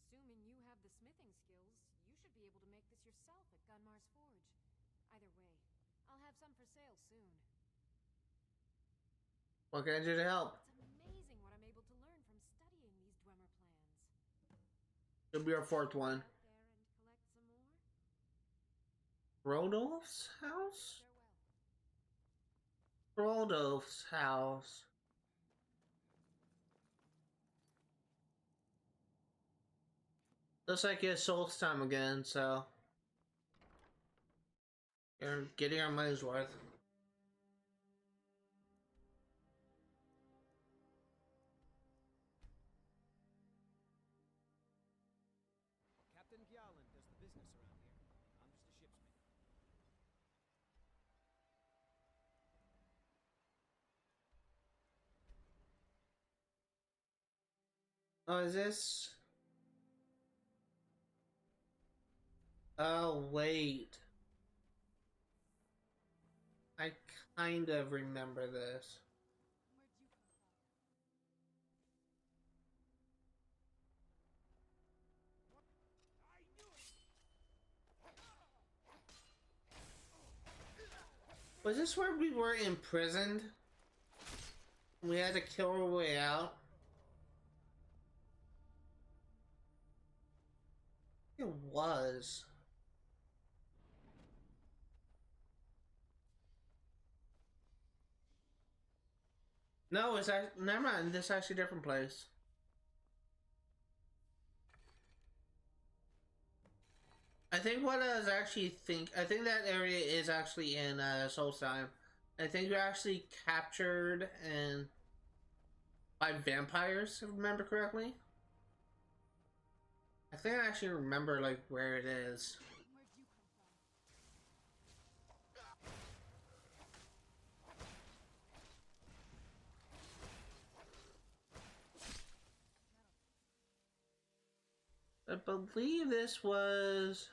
Assuming you have the smithing skills, you should be able to make this yourself at Gunmar's Forge. Either way, I'll have some for sale soon. What can I do to help? It's amazing what I'm able to learn from studying these Dwemer plans. It'll be our fourth one. Out there and collect some more? Rodolph's house? Farewell. Rodolph's house. Looks like it's Soul's time again, so you're getting our money's worth. Captain Gyalan does the business around here. I'm just a ship's mate. Oh, is this? Oh, wait. I kind of remember this. Was this where we were imprisoned? We had to kill our way out? It was. No, it's actually, never mind, this is actually a different place. I think what I was actually I think that area is actually in Soul's Time. I think you're actually captured and by vampires, if I remember correctly. I think I actually remember like where it is. I believe this was...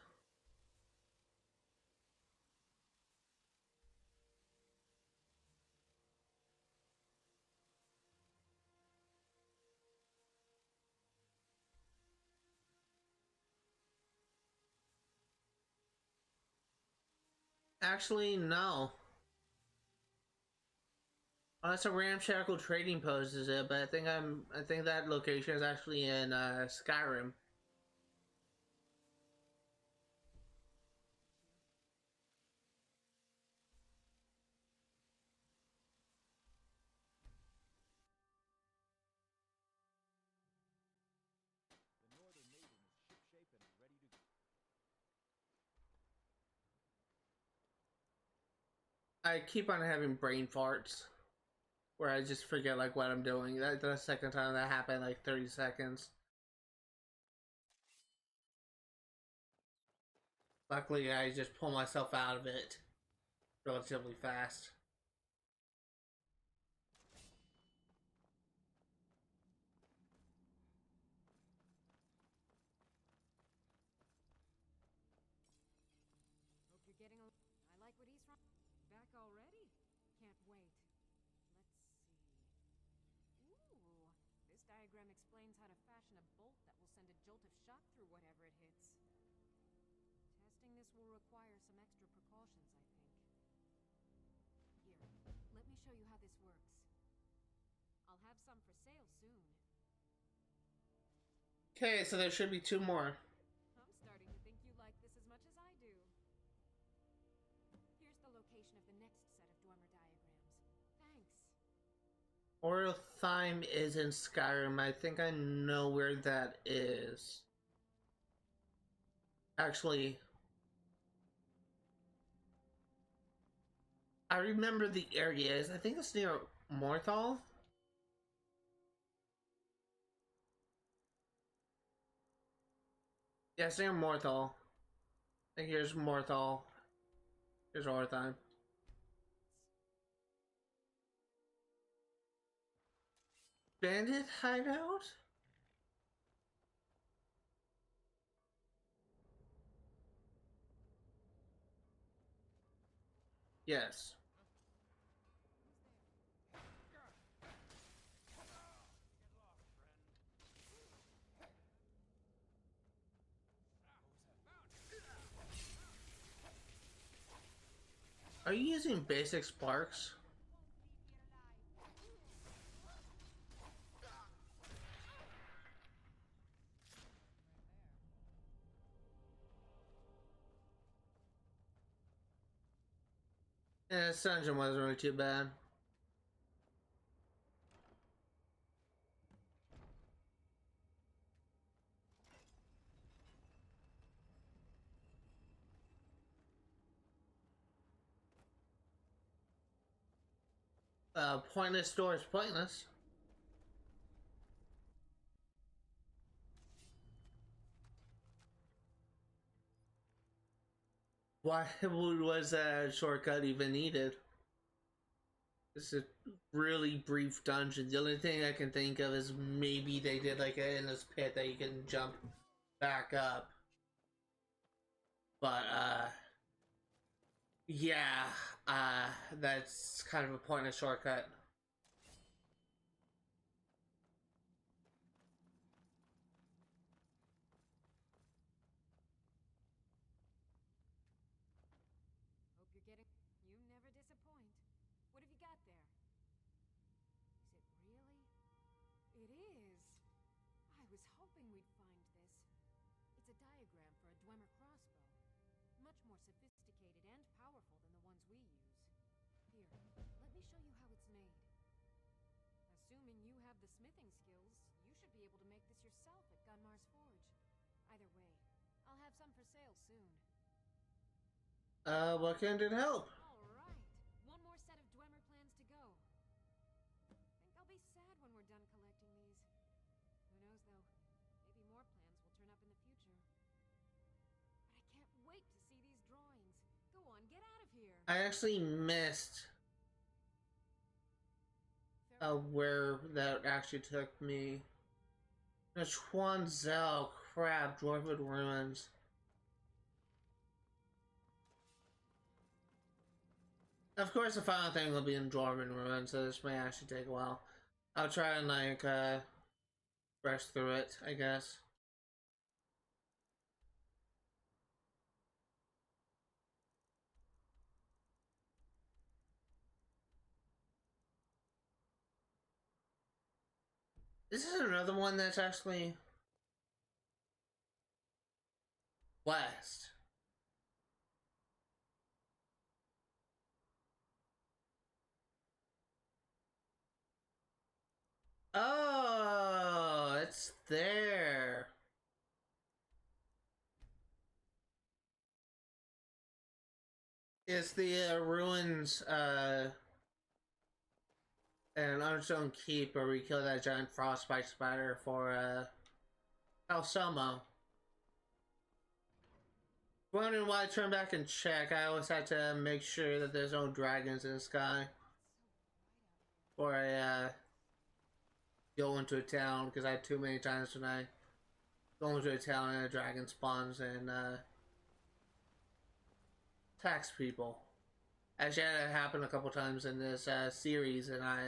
Actually, no. Oh, that's a ramshackle trading post, is it? But I think that location is actually in Skyrim. The Northern Maiden is shipshape and ready to go. I keep on having brain farts where I just forget like what I'm doing. That's the second time that happened, like 30 seconds. Luckily, I just pull myself out of it relatively fast. Hope you're getting I like what he's from. Back already? Can't wait. Let's see. Ooh, this diagram explains how to fashion a bolt that will send a jolt of shock through whatever it hits. Testing this will require some extra precautions, I think. Here, let me show you how this works. I'll have some for sale soon. Okay, so there should be two more. I'm starting to think you like this as much as I do. Here's the location of the next set of Dwemer diagrams. Thanks. Orothyme is in Skyrim. I think I know where that is. Actually, I remember the areas. I think it's near Morthal. Yeah, it's near Morthal. I think here's Morthal. Here's Orothyme. Bandit hideout? Yes. Are you using basic sparks? Yeah, this dungeon wasn't really too bad. Pointless door is pointless. Why was that shortcut even needed? It's a really brief dungeon. The only thing I can think of is maybe they did like a in this pit that you can jump back up. But yeah, that's kind of a pointless shortcut. Hope you're getting... You never disappoint. What have you got there? Is it really? It is! I was hoping we'd find this. It's a diagram for a Dwemer crossbow. Much more sophisticated and powerful than the ones we use. Here, let me show you how it's made. Assuming you have the smithing skills, you should be able to make this yourself at Gunmar's Forge. Either way, I'll have some for sale soon. What can it help? Alright, one more set of Dwemer plans to go. Think I'll be sad when we're done collecting these. Who knows though, maybe more plans will turn up in the future. But I can't wait to see these drawings. Go on, get out of here! I actually missed where that actually took me. The Schwanzel Crab Dwarven Ruins. Of course, the final thing will be in Dwarven Ruins, so this may actually take a while. I'll try and like rush through it, I guess. This is another one that's actually west. Oh, it's there. It's the ruins, and Understone Keep where we kill that giant frostbite spider for, Calsomo. Wondering why I turn back and check. I always have to make sure that there's no dragons in the sky. Or I, go into a town, because I had too many times when I go into a town and a dragon spawns and, attacks people. Actually, that happened a couple times in this series, and I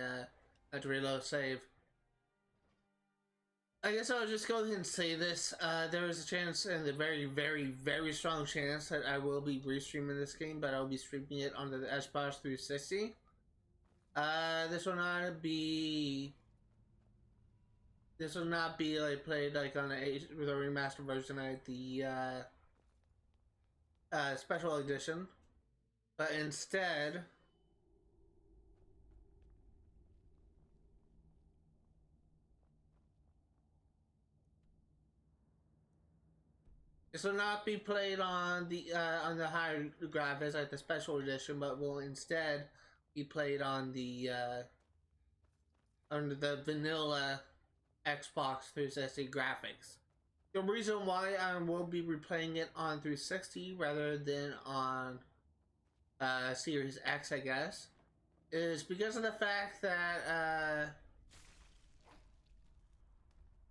had to reload save. I guess I'll just go ahead and say this. There is a chance, and a very, very, very strong chance that I will be restreaming this game, but I'll be streaming it on the Xbox 360. This will not be like played like on with a remastered version like the Special Edition. But instead, this will not be played on the higher graphics like the Special Edition, but will instead be played on the under the vanilla Xbox 360 graphics. The reason why I will be replaying it on 360 rather than on Series X, I guess, is because of the fact that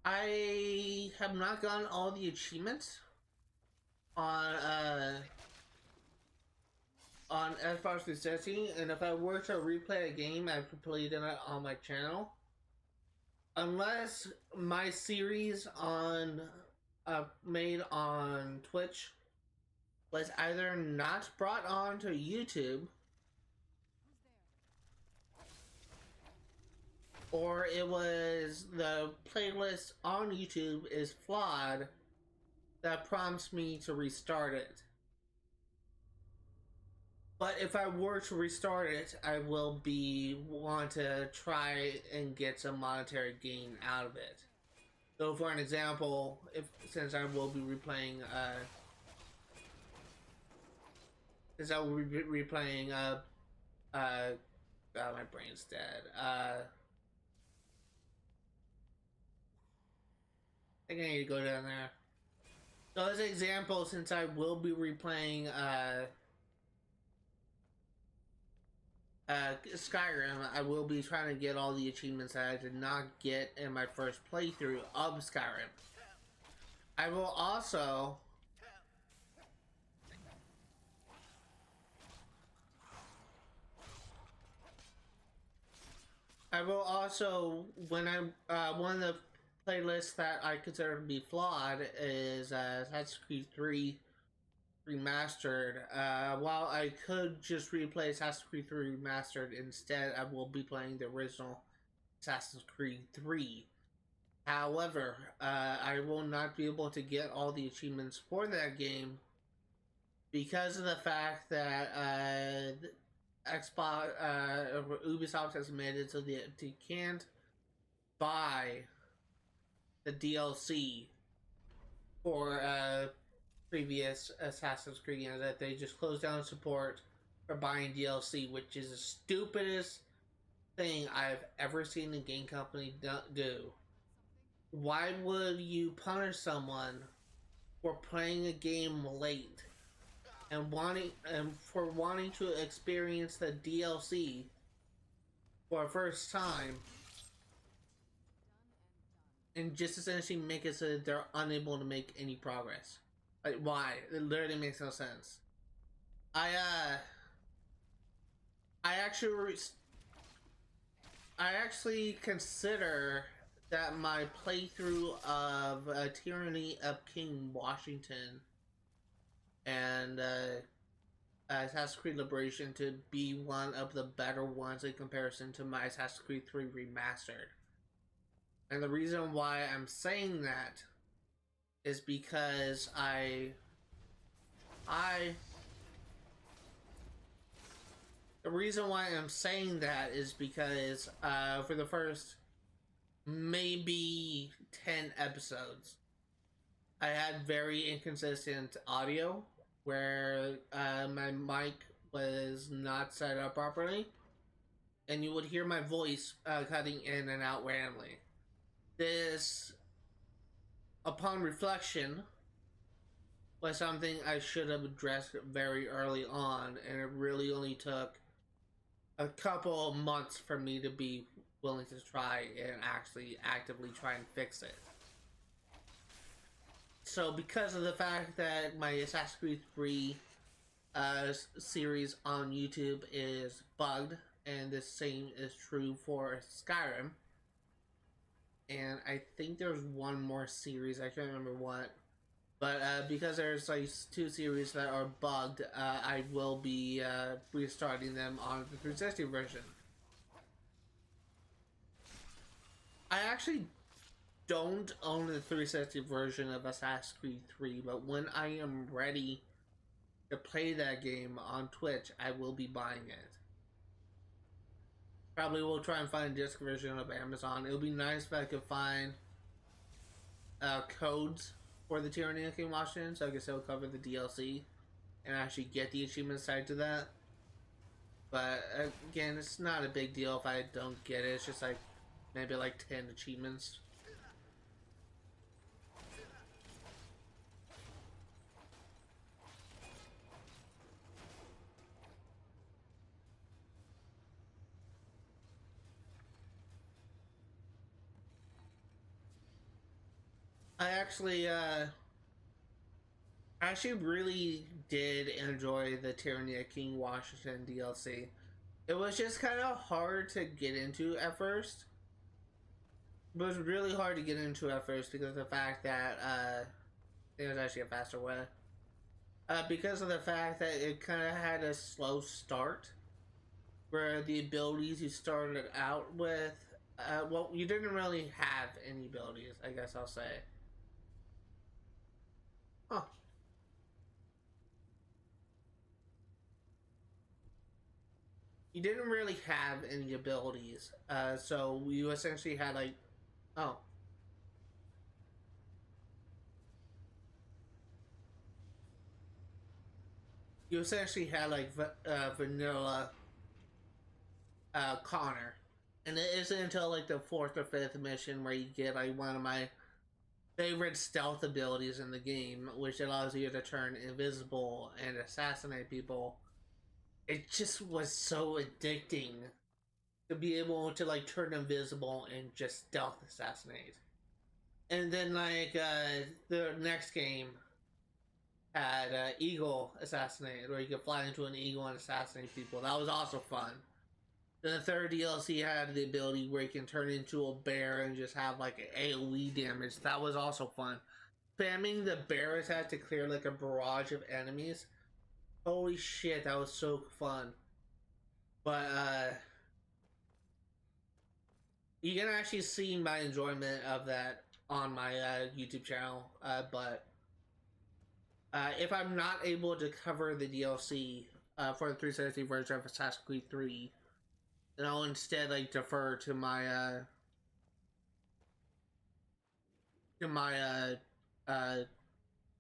I have not gotten all the achievements on Xbox 360, and if I were to replay a game, I've played it on my channel. Unless my series on made on Twitch was either not brought on to YouTube, or it was the playlist on YouTube is flawed, that prompts me to restart it. But if I were to restart it, I will want to try and get some monetary gain out of it. So for an example, since I will be replaying God, my brain's dead. I think I need to go down there. So as an example, since I will be replaying Skyrim, I will be trying to get all the achievements that I did not get in my first playthrough of Skyrim. I will also when one of the playlists that I consider to be flawed is Assassin's Creed 3 Remastered. While I could just replay Assassin's Creed 3 Remastered, instead I will be playing the original Assassin's Creed 3. However, I will not be able to get all the achievements for that game because of the fact that Xbox, Ubisoft has made it so that you can't buy the DLC for previous Assassin's Creed games, that they just closed down support for buying DLC, which is the stupidest thing I've ever seen a game company do. Why would you punish someone for playing a game late and for wanting to experience the DLC for the first time, and just essentially make it so that they're unable to make any progress? Like, why? It literally makes no sense. I actually consider that my playthrough of Tyranny of King Washington and Assassin's Creed Liberation to be one of the better ones in comparison to my Assassin's Creed 3 Remastered. And the reason why I'm saying that is because the reason why I'm saying that is because for the first maybe 10 episodes, I had very inconsistent audio where my mic was not set up properly, and you would hear my voice cutting in and out randomly. This, upon reflection, was something I should have addressed very early on, and it really only took a couple of months for me to be willing to try and actually actively try and fix it. So because of the fact that my Assassin's Creed 3 series on YouTube is bugged, and the same is true for Skyrim, and I think there's one more series, I can't remember what, but because there's like 2 series that are bugged, I will be restarting them on the 360 version. I actually don't own the 360 version of Assassin's Creed 3, but when I am ready to play that game on Twitch, I will be buying it. Probably will try and find a disc version of Amazon. It would be nice if I could find codes for the Tyranny of King Washington, so I guess it'll cover the DLC and actually get the achievement side to that. But again, it's not a big deal if I don't get it. It's just like maybe like 10 achievements. I actually really did enjoy the Tyranny of King Washington DLC. It was just kind of hard to get into at first. It was really hard to get into at first because of the fact that it was actually a faster way. Because of the fact that it kind of had a slow start, where the abilities you started out with, well, you didn't really have any abilities, I guess I'll say. Huh. You didn't really have any abilities, so you essentially had like, oh. You essentially had like vanilla Connor. And it isn't until like the 4th or 5th mission where you get like one of my favorite stealth abilities in the game, which allows you to turn invisible and assassinate people. It just was so addicting to be able to like turn invisible and just stealth assassinate. And then like the next game had Eagle Assassinate, where you could fly into an eagle and assassinate people. That was also fun. Then the 3rd DLC had the ability where you can turn into a bear and just have like AoE damage. That was also fun. Spamming the bear attack to clear like a barrage of enemies. Holy shit, that was so fun. But you can actually see my enjoyment of that on my YouTube channel. But if I'm not able to cover the DLC for the 360 version of Assassin's Creed 3, then I'll instead like defer to my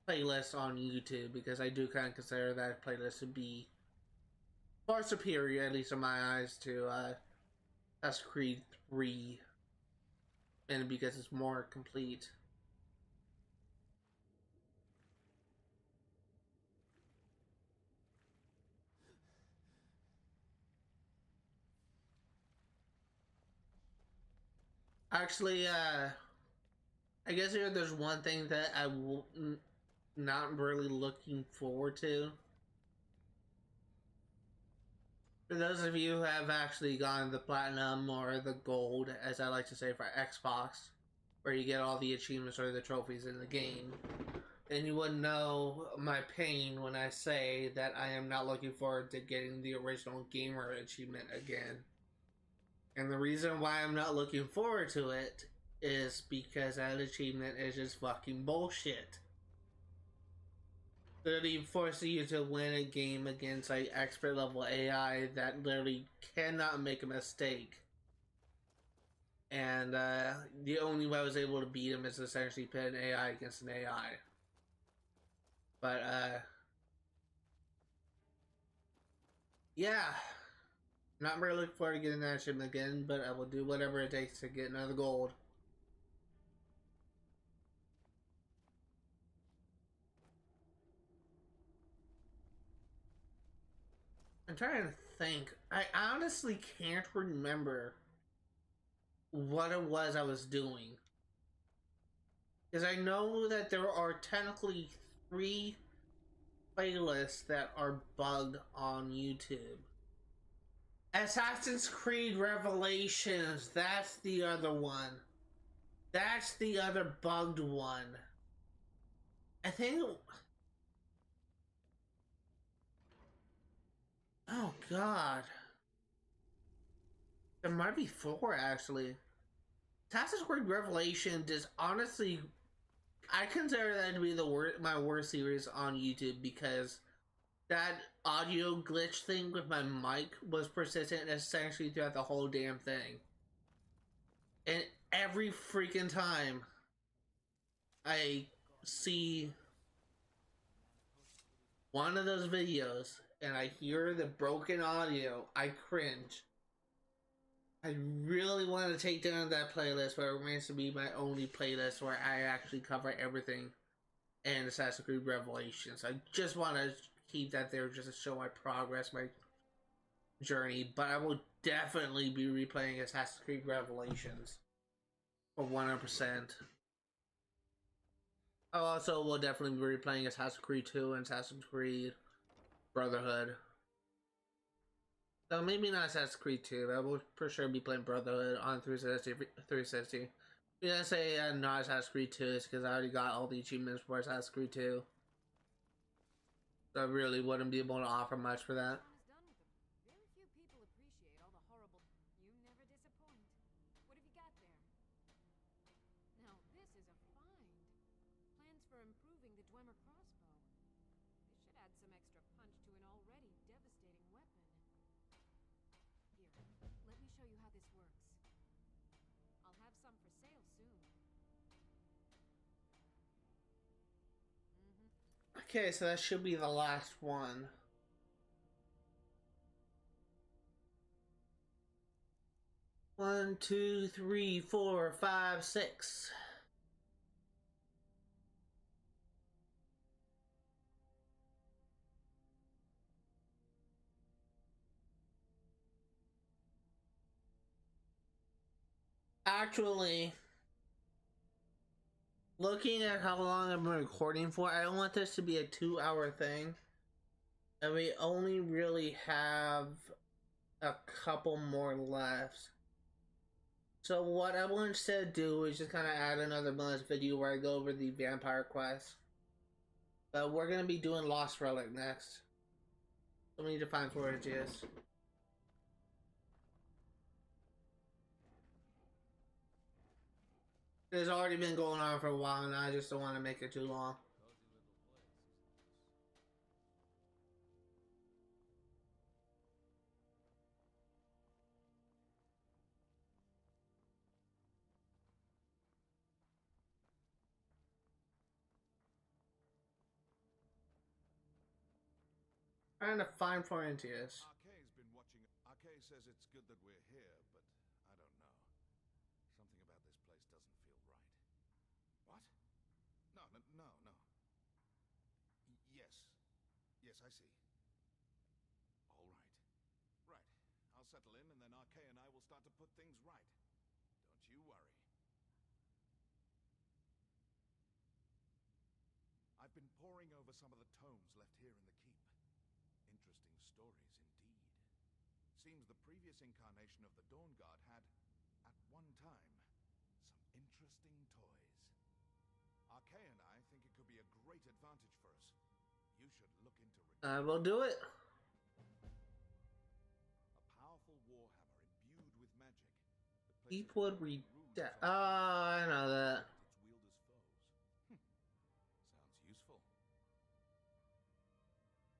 playlist on YouTube, because I do kind of consider that playlist to be far superior, at least in my eyes, to Assassin's Creed 3, and because it's more complete. Actually, I guess here there's one thing that not really looking forward to. For those of you who have actually gotten the platinum or the gold, as I like to say, for Xbox, where you get all the achievements or the trophies in the game, then you would know my pain when I say that I am not looking forward to getting the original gamer achievement again. And the reason why I'm not looking forward to it is because that achievement is just fucking bullshit. Literally forcing you to win a game against like expert level AI that literally cannot make a mistake. And the only way I was able to beat him is essentially pit an AI against an AI. But yeah. Not really looking forward to getting that achievement again, but I will do whatever it takes to get another gold. I'm trying to think. I honestly can't remember what it was I was doing. Because I know that there are technically 3 playlists that are bugged on YouTube. Assassin's Creed Revelations, that's the other one. That's the other bugged one. I think... Oh god. There might be 4 actually. Assassin's Creed Revelation is honestly... I consider that to be my worst series on YouTube, because that audio glitch thing with my mic was persistent essentially throughout the whole damn thing. And every freaking time I see one of those videos and I hear the broken audio, I cringe. I really want to take down that playlist, where it remains to be my only playlist where I actually cover everything in Assassin's Creed Revelations. I just want to keep that there just to show my progress, my journey. But I will definitely be replaying Assassin's Creed Revelations for 100%. I also will definitely be replaying Assassin's Creed 2 and Assassin's Creed Brotherhood. So maybe not Assassin's Creed 2, but I will for sure be playing Brotherhood on 360. If I say not Assassin's Creed 2, it's because I already got all the achievements for Assassin's Creed 2. So I really wouldn't be able to offer much for that. Very few people appreciate all the horrible... You never disappoint. What have you got there? Now this is a find. Plans for improving the Dwemer crossbow. They should add some extra punch to an already devastating weapon. Here, let me show you how this works. I'll have some for sale soon. Okay, so that should be the last one. 1, 2, 3, 4, 5, 6. Actually, looking at how long I've been recording for, I don't want this to be a 2-hour thing. And we only really have a couple more left. So what I want to do is just kind of add another bonus video where I go over the vampire quest. But we're going to be doing Lost Relic next. So we need to find where it is. It's already been going on for a while and I just don't want to make it too long. Trying to find Florentius. Arkay's been watching. Arkay says it's good that we're here, but I don't know. Something about this place doesn't feel right. What? No. Yes. Yes, I see. All right. Right. I'll settle in, and then Arkay and I will start to put things right. Don't you worry. I've been poring over some of the tomes left here in the keep. Interesting stories indeed. Seems the previous incarnation of the Dawnguard had, at one time, some interesting toys. Arkay and I think it could be a great advantage for us. You should look into I will do it. a powerful warhammer imbued with magic. Deepwood I know that. Its wielder's foes. Sounds useful.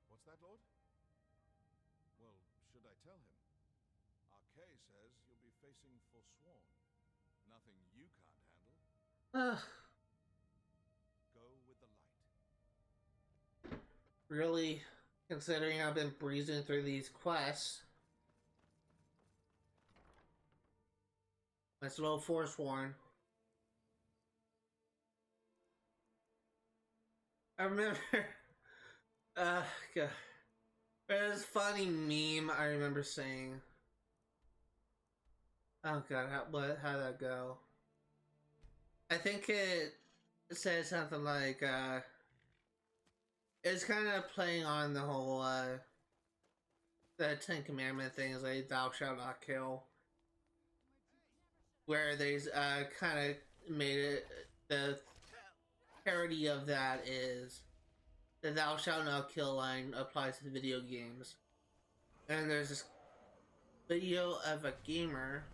What's that, Lord? Well, should I tell him? Arkay says you'll be facing Forsworn. Nothing you can't handle. Go with the light. Really, considering I've been breezing through these quests. It's a little Forsworn. I remember, God. There's this funny meme I remember saying. Oh god, how'd that go? I think it said something like, it's kind of playing on the whole, the Ten Commandment things, like, thou shalt not kill. Where they, kind of made it, the parody of that is, the thou shalt not kill line applies to video games. And there's this video of a gamer.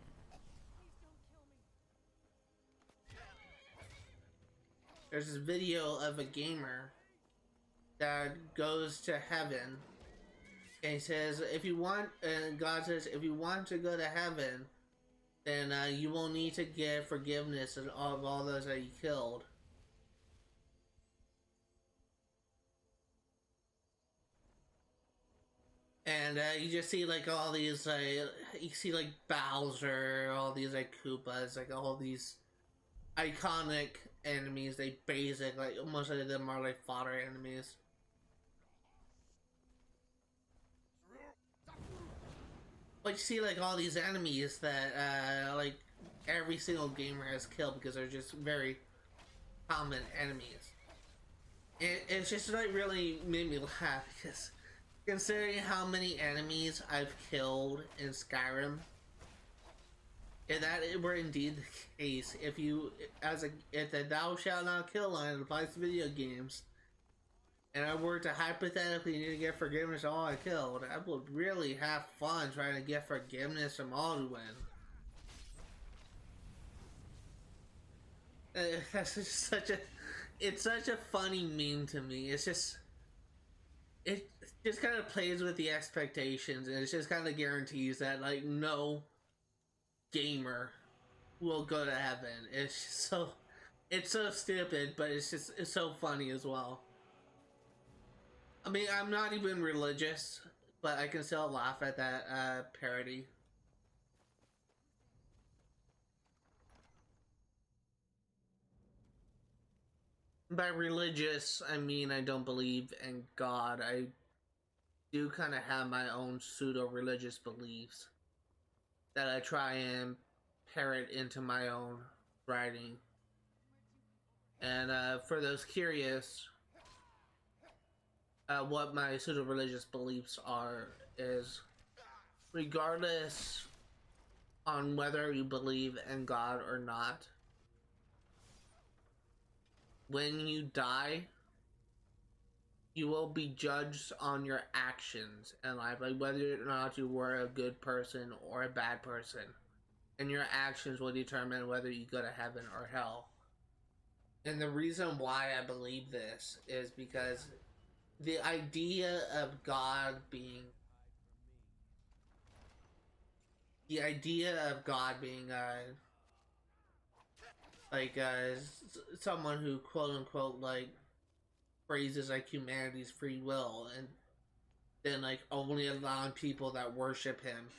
There's this video of a gamer that goes to heaven. And he says, if you want, and God says, if you want to go to heaven, then you will need to get forgiveness of all those that you killed. And you just see like all these, you see like Bowser, all these like Koopas, like all these iconic enemies. They basic, like most of them are like fodder enemies. But you see like all these enemies that like every single gamer has killed because they're just very common enemies. It's just like really made me laugh because considering how many enemies I've killed in Skyrim, if that were indeed the case, if the thou shalt not kill line applies to video games, and I were to hypothetically need to get forgiveness of all I killed, I would really have fun trying to get forgiveness from Alduin. That's just it's such a funny meme to me. It just kind of plays with the expectations, and it just kind of guarantees that like no gamer will go to heaven. It's so stupid, but it's so funny as well. I mean, I'm not even religious, but I can still laugh at that parody. by religious, I mean I don't believe in God. I do kind of have my own pseudo-religious beliefs that I try and parrot into my own writing. And for those curious, what my pseudo-religious beliefs are is, regardless on whether you believe in God or not, when you die, you will be judged on your actions in life, like whether or not you were a good person or a bad person. And your actions will determine whether you go to heaven or hell. And the reason why I believe this is because the idea of God being someone who quote unquote like phrases like humanity's free will, and then like only allowing people that worship him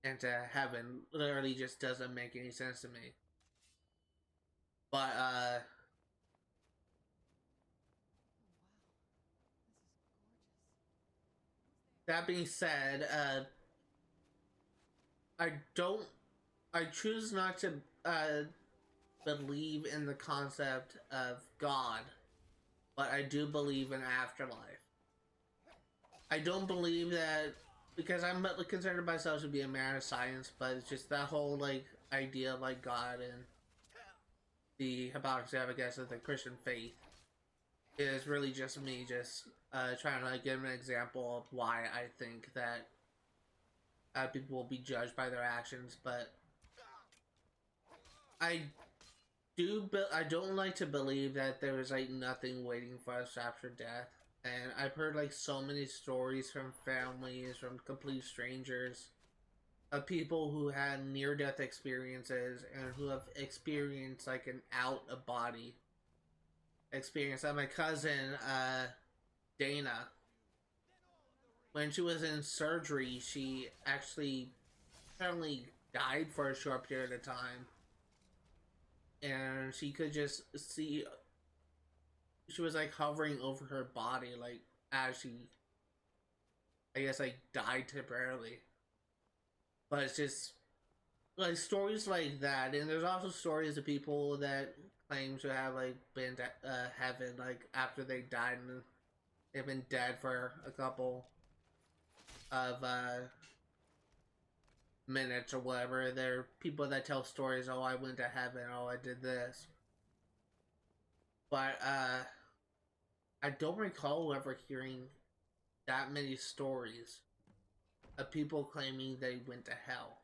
into heaven literally just doesn't make any sense to me. But that being said, I choose not to believe in the concept of God, but I do believe in afterlife. I don't believe that because I'm considered myself to be a man of science, but it's just that whole like idea of like God and the hypocrisy, I guess, of the Christian faith is really just me just trying to like give an example of why I think that people will be judged by their actions. But I don't like to believe that there is like nothing waiting for us after death. And I've heard like so many stories from families, from complete strangers, of people who had near-death experiences and who have experienced like an out-of-body experience. Like my cousin, Dana, when she was in surgery, she actually apparently died for a short period of time. And she could just see, she was like hovering over her body, like as she, I guess, like died temporarily. But it's just like stories like that. And there's also stories of people that claim to have like been to heaven like after they died, and they've been dead for a couple of minutes or whatever. There are people that tell stories, oh, I went to heaven, oh, I did this. But I don't recall ever hearing that many stories of people claiming they went to hell.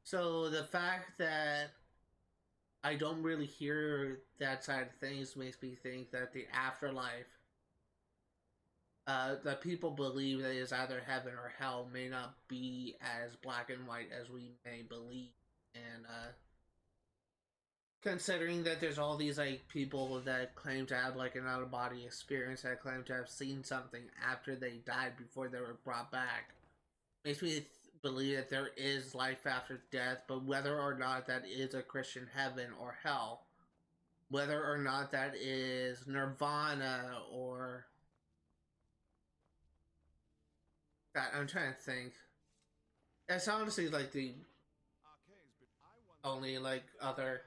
So the fact that I don't really hear that side of things makes me think that the afterlife, that people believe that is either heaven or hell, may not be as black and white as we may believe. And considering that there's all these like people that claim to have like an out of body experience, that claim to have seen something after they died before they were brought back, makes me believe that there is life after death. But whether or not that is a Christian heaven or hell, whether or not that is nirvana or God, I'm trying to think. That's honestly like the only like other.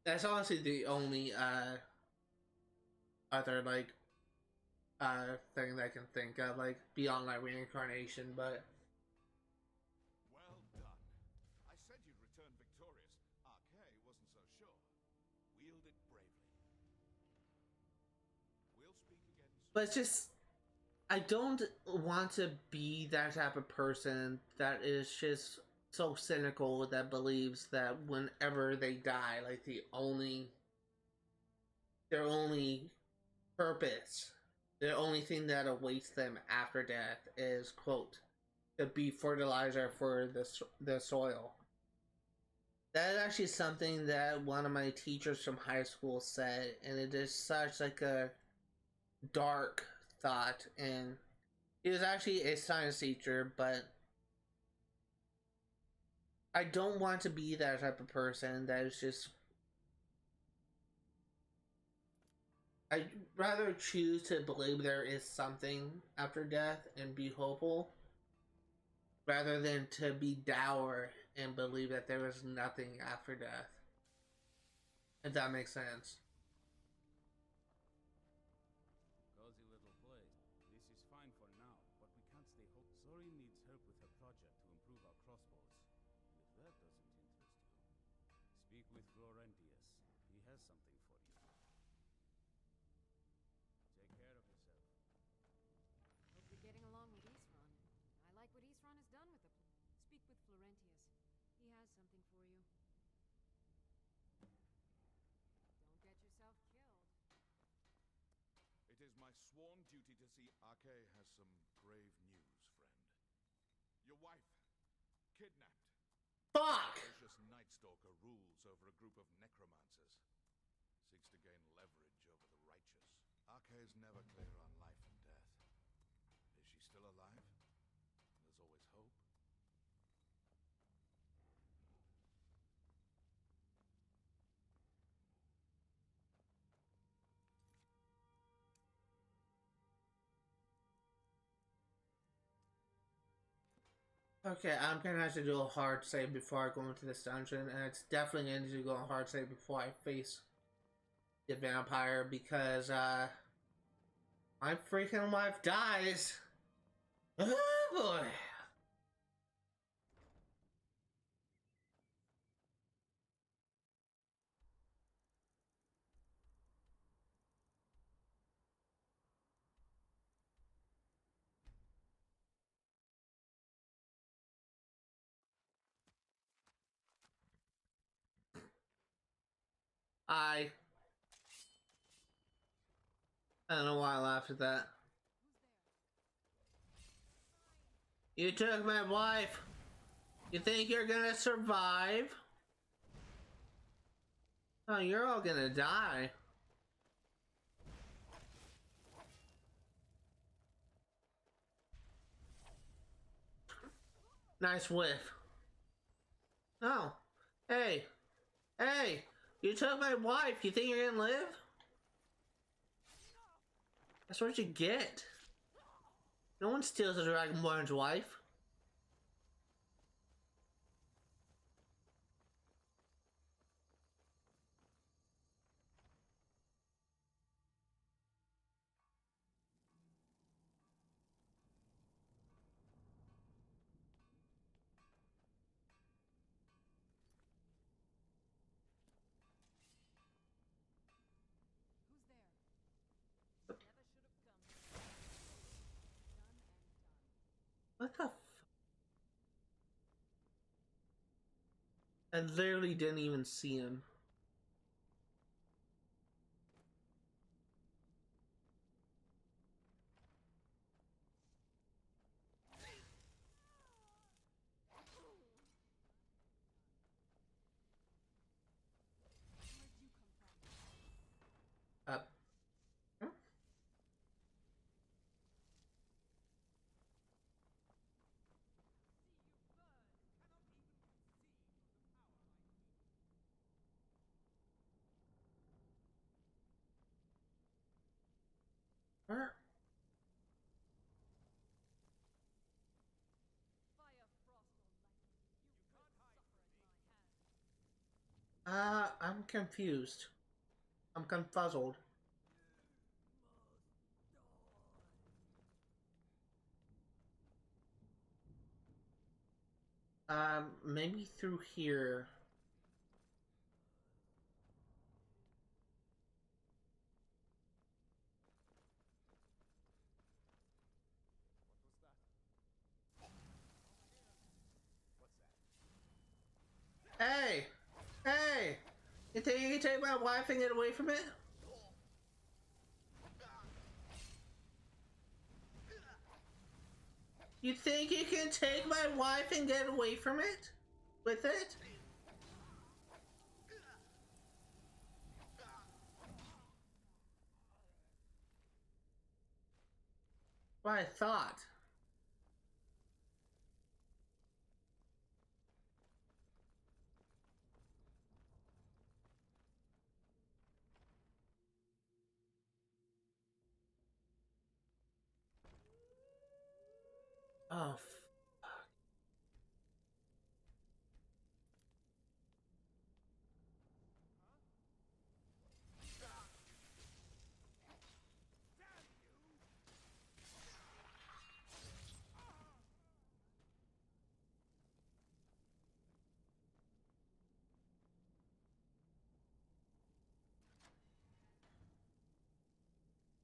That's honestly the only other like thing that I can think of, like beyond like reincarnation. But Well done. I said you'd return victorious. RK wasn't so sure. Wield it bravely. We'll speak again soon. but it's just I don't want to be that type of person that is just so cynical that believes that whenever they die, like their only purpose, the only thing that awaits them after death is, quote, to be fertilizer for the soil. That is actually something that one of my teachers from high school said, and it is such like a dark thought. And he was actually a science teacher, but I don't want to be that type of person that is just. I'd rather choose to believe there is something after death and be hopeful, rather than to be dour and believe that there is nothing after death. If that makes sense. Cozy little place. This is fine for now, but we can't stay home. Zori needs help with her project to improve our crossbows. And if that doesn't interest you, speak with Florentius. He has something for you. Take care of yourself. Hope you're getting along with Isran. I like what Isran has done with the Speak with Florentius. He has something for you. Don't get yourself killed. It is my sworn duty to see Ake has some grave news, friend. Your wife, kidnapped. Fuck! Vicious Night Stalker rules over a group of necromancers. Seeks to gain leverage over the righteous. Ake is never clear on life and death. Is she still alive? There's always hope. Okay, I'm gonna have to do a hard save before I go into this dungeon, and it's definitely gonna need to go a hard save before I face the vampire, because my freaking wife dies. Oh boy. I don't know why I laughed at that. You took my wife. You think you're gonna survive? Oh, you're all gonna die. Nice whiff. Oh. Hey. Hey. You took my wife. You think you're gonna live? That's what you get. No one steals a Dragonborn's wife. Who's there? Never should have come. Done and done. What the f- I literally didn't even see him. Where'd you come from? Up. Hmm? Where? Fire, frost, or lightning. You will suffer at my hands. I'm confused. I'm confuzzled. Maybe through here. Hey! Hey! You think you can take my wife and get away from it? You think you can take my wife and get away from it? With it? What I thought. Oh,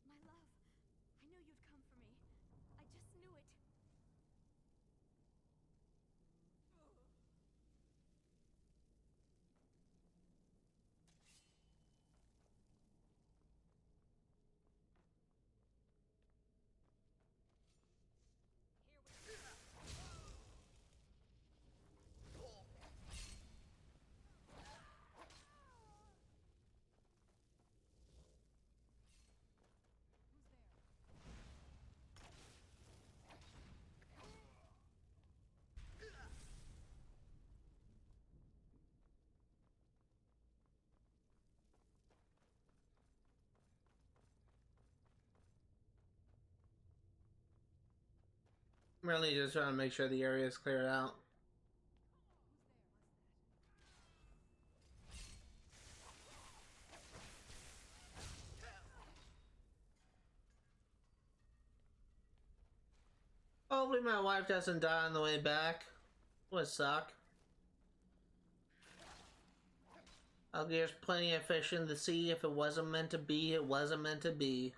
My love, I knew you'd come for me. I just knew it. I'm really just trying to make sure the area is cleared out. Hopefully my wife doesn't die on the way back. Would suck. There's plenty of fish in the sea. If it wasn't meant to be, it wasn't meant to be.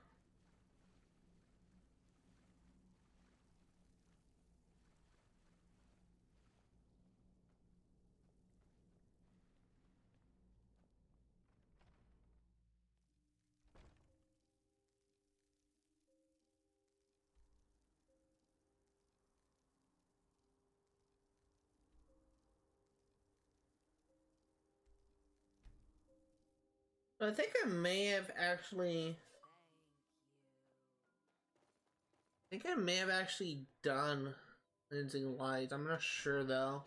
I think I may have actually... I think I may have actually done Lensing Lights. I'm not sure though.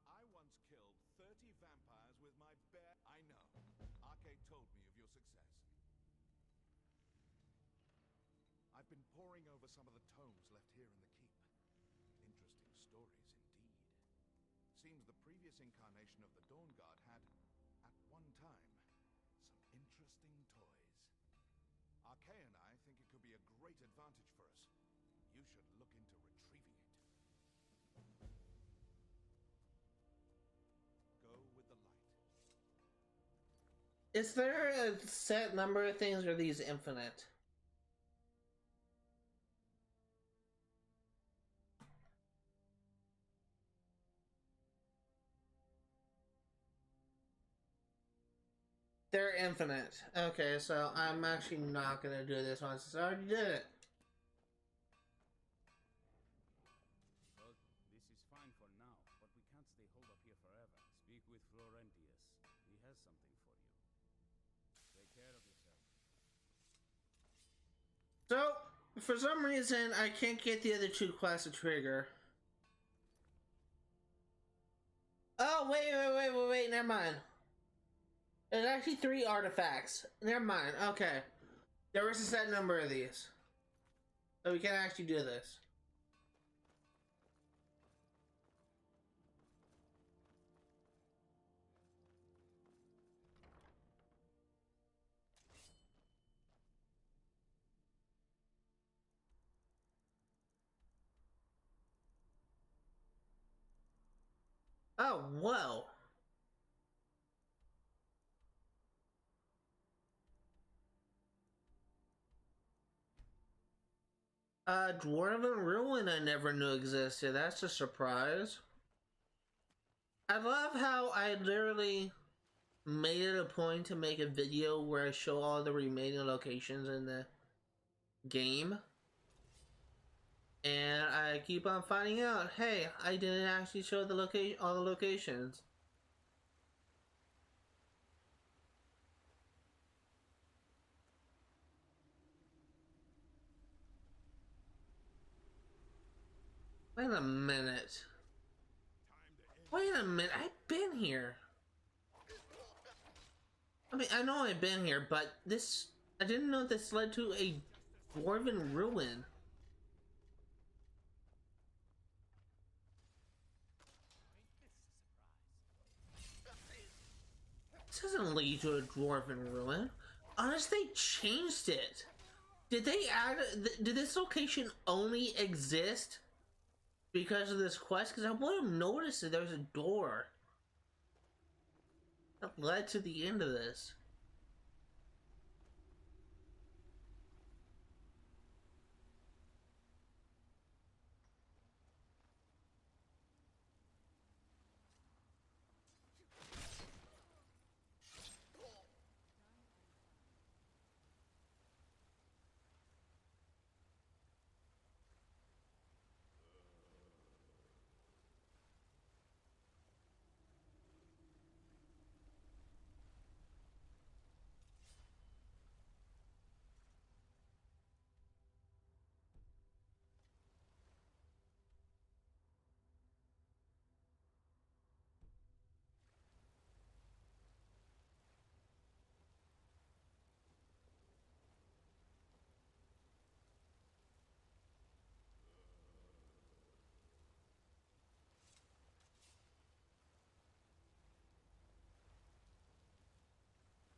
I once killed 30 vampires with my bare... I know. Arcade told me of your success. I've been poring over some of the tomes left here in the keep. Interesting stories indeed. Seems the previous incarnation of the Dawnguard had, at one time, some interesting toys. Arcade and I think it could be a great advantage for us. You should look into retrieving it. Go with the light. Is there a set number of things, or are these infinite? They're infinite. Okay, so I'm actually not gonna do this one since I already did it. Well, this is fine for now, but we can't stay holed up here forever. Speak with Florentius. He has something for you. Take care of yourself. So, for some reason, I can't get the other two quests to trigger. Oh, wait, never mind. There's actually 3 artifacts. Never mind, okay. There is a set number of these. So we can actually do this. Oh, whoa. Dwarven Ruin I never knew existed. That's a surprise. I love how I literally made it a point to make a video where I show all the remaining locations in the game. And I keep on finding out, hey, I didn't actually show the all the locations. Wait a minute. Wait a minute, I've been here. I mean, I know I've been here, but this... I didn't know this led to a dwarven ruin. This doesn't lead to a dwarven ruin. Unless they changed it. Did they add... Did this location only exist because of this quest? Because I would have noticed that there's a door that led to the end of this.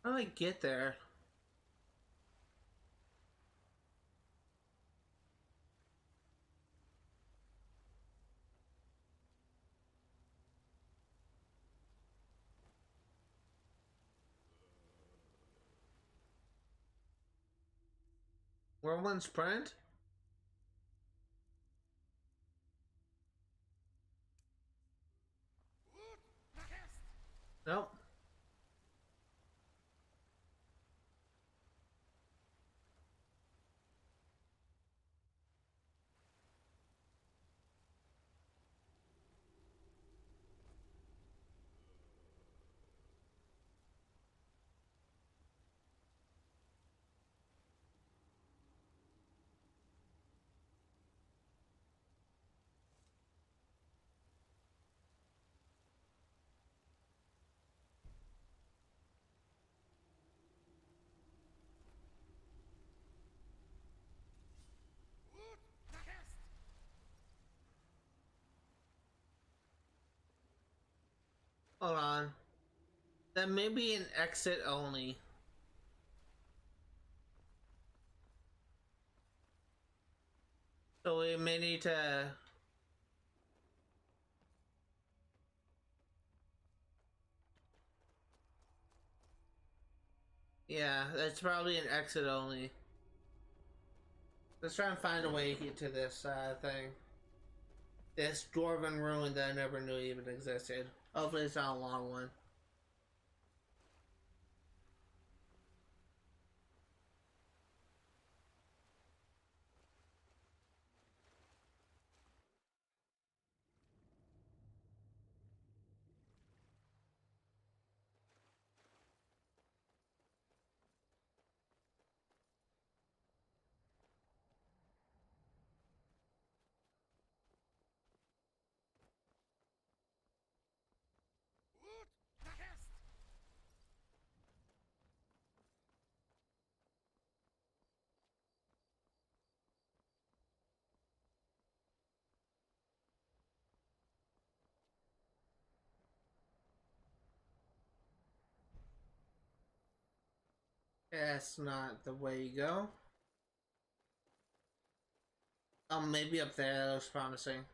How do I get there? Whirlwind sprint? Nope. Hold on. That may be an exit only. So we may need to... Yeah, that's probably an exit only. Let's try and find a way to this thing. This dwarven ruin that I never knew even existed. Hopefully it's not a long one. That's not the way you go. Oh, maybe up there, that looks promising.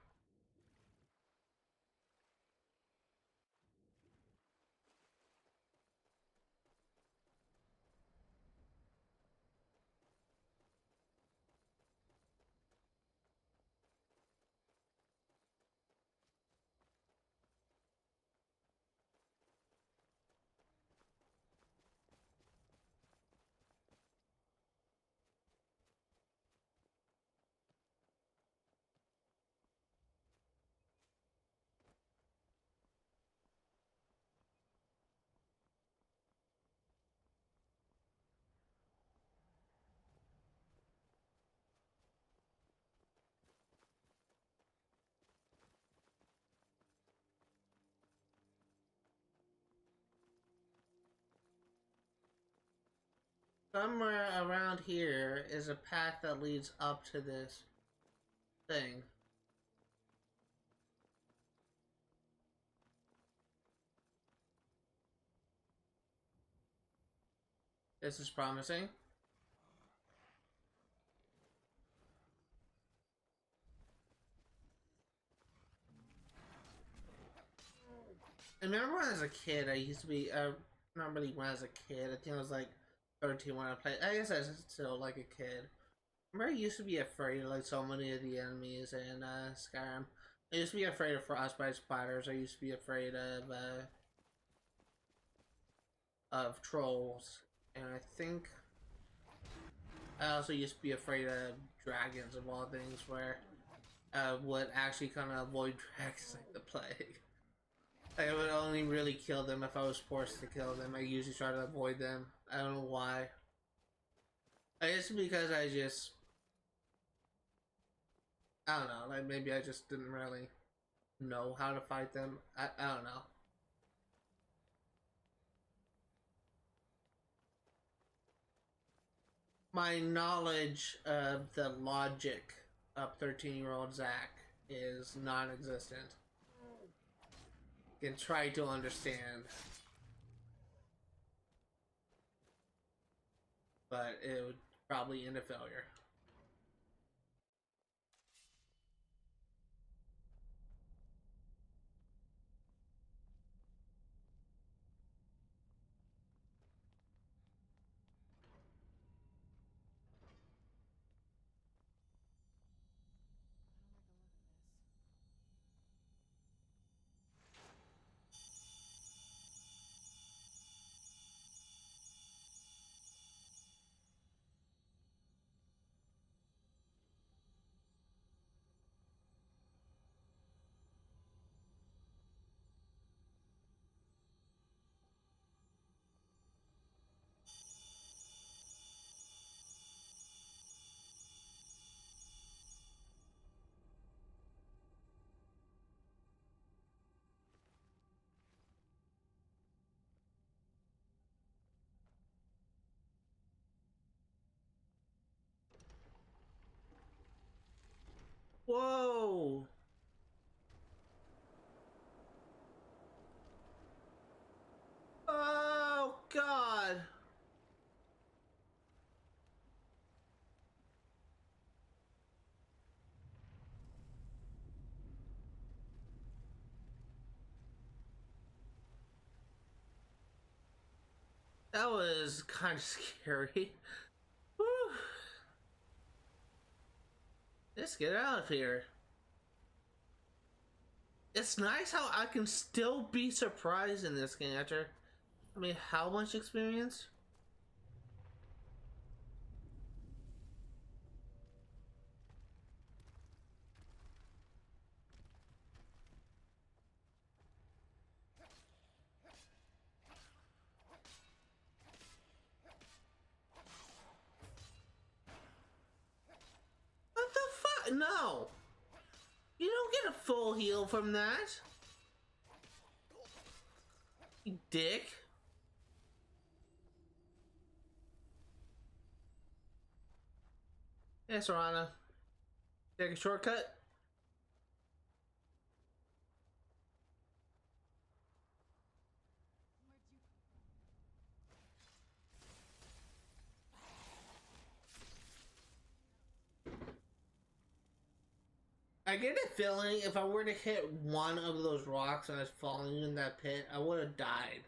Somewhere around here is a path that leads up to this thing. This is promising. I remember when I was a kid, I used to be, not really when I was a kid, I think I was like 13 when I played. I guess I was still like a kid. I remember I used to be afraid of like so many of the enemies in Skyrim. I used to be afraid of frostbite spiders. I used to be afraid of trolls, and I think I also used to be afraid of dragons of all things, where I would actually kind of avoid dragons like the plague. I would only really kill them if I was forced to kill them. I usually try to avoid them. I don't know why. I guess because I don't know, like maybe I just didn't really know how to fight them. I don't know. My knowledge of the logic of 13-year-old Zach is non-existent. Can try to understand, but it would probably end a failure. Whoa! Oh God! That was kind of scary. Whew. Let's get out of here. It's nice how I can still be surprised in this game after, I mean, how much experience? What the fuck? No! You don't get a full heal from that! You dick. Yes, Rana. Take a shortcut? I get a feeling if I were to hit one of those rocks and I was falling in that pit, I would have died.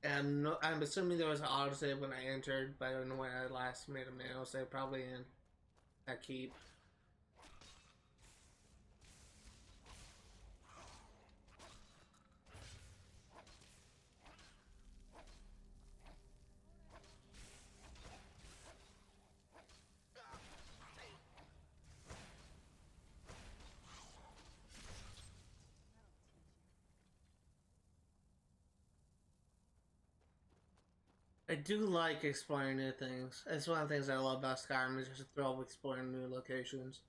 And I'm assuming there was an autosave when I entered, but I don't know when I last made a manual save, probably in that keep. I do like exploring new things. It's one of the things I love about Skyrim is just the thrill of exploring new locations.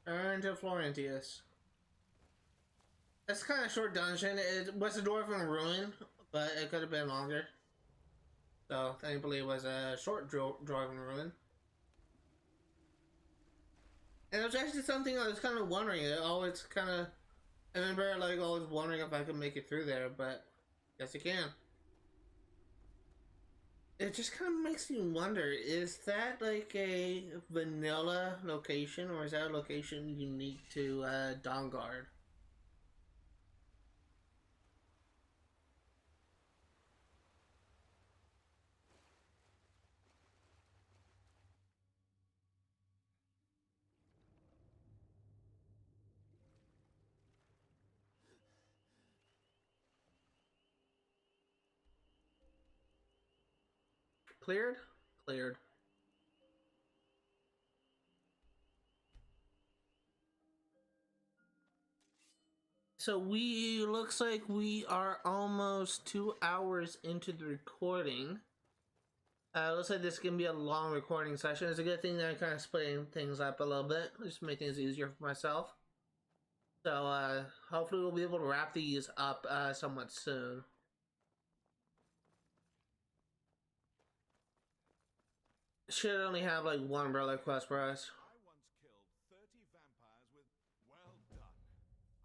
Turn to Florentius. That's kind of short dungeon. It was a dwarven ruin, but it could have been longer. So thankfully it was a short dwarven ruin. And it was actually something I was kind of wondering. I remember like always wondering if I could make it through there, but yes, you can. It just kind of makes me wonder, is that like a vanilla location, or is that a location unique to Dawnguard? Cleared? Cleared. So looks like we are almost 2 hours into the recording. Looks like this is gonna be a long recording session. It's a good thing that I'm kind of splitting things up a little bit, just to make things easier for myself. So hopefully we'll be able to wrap these up somewhat soon. Should only have like one relic quest for us. I once killed 30 vampires with... Well done.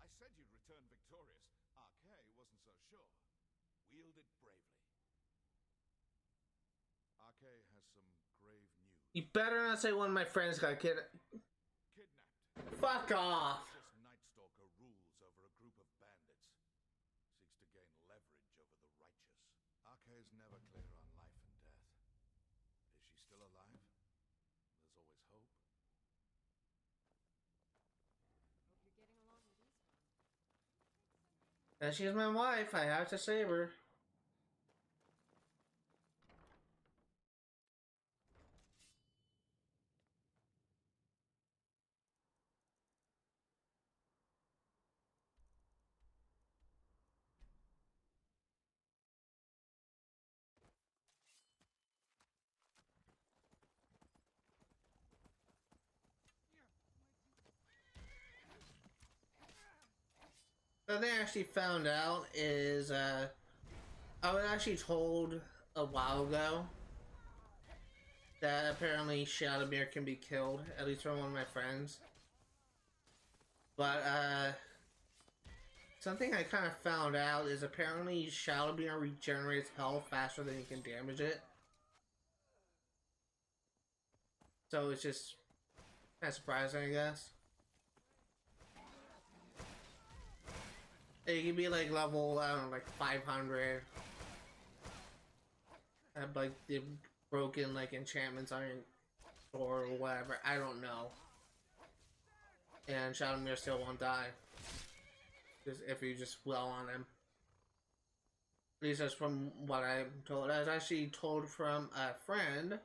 I said you'd return victorious. Arkay wasn't so sure. Wield it bravely. Arkay has some grave news. You better not say one of my friends got kidnapped. Fuck off! This Night Stalker rules over a group of bandits. Seeks to gain leverage over the righteous. Arkay is never clear on life and death. Is she still alive? There's always hope. Hope you're getting along with Eastbound. And she's my wife, I have to save her. The thing I actually found out is, I was actually told a while ago that apparently Shadowmere can be killed, at least from one of my friends. But, something I kind of found out is apparently Shadowmere regenerates health faster than you can damage it. So it's just kind of surprising, I guess. It can be like level, I don't know, like 500. Have like the broken like enchantments on your sword or whatever. I don't know. And Shadowmere still won't die. Just if you just dwell on him. At least that's from what I'm told. I was actually told from a friend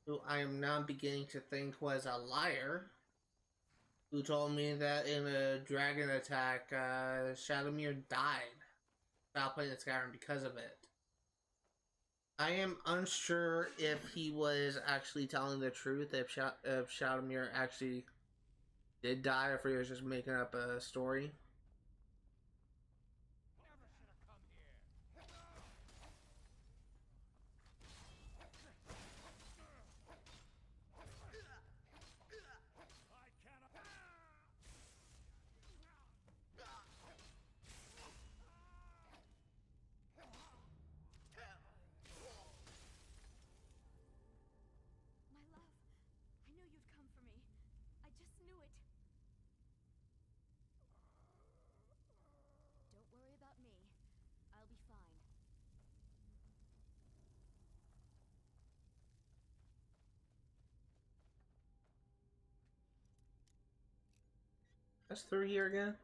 who I am now beginning to think was a liar, who told me that in a dragon attack, Shadowmere died. Stopped playing Skyrim because of it. I am unsure if he was actually telling the truth, if Shadowmere actually did die, or if he was just making up a story. My love, I knew you'd come for me. I just knew it. Don't worry about me. I'll be fine. That's through here again.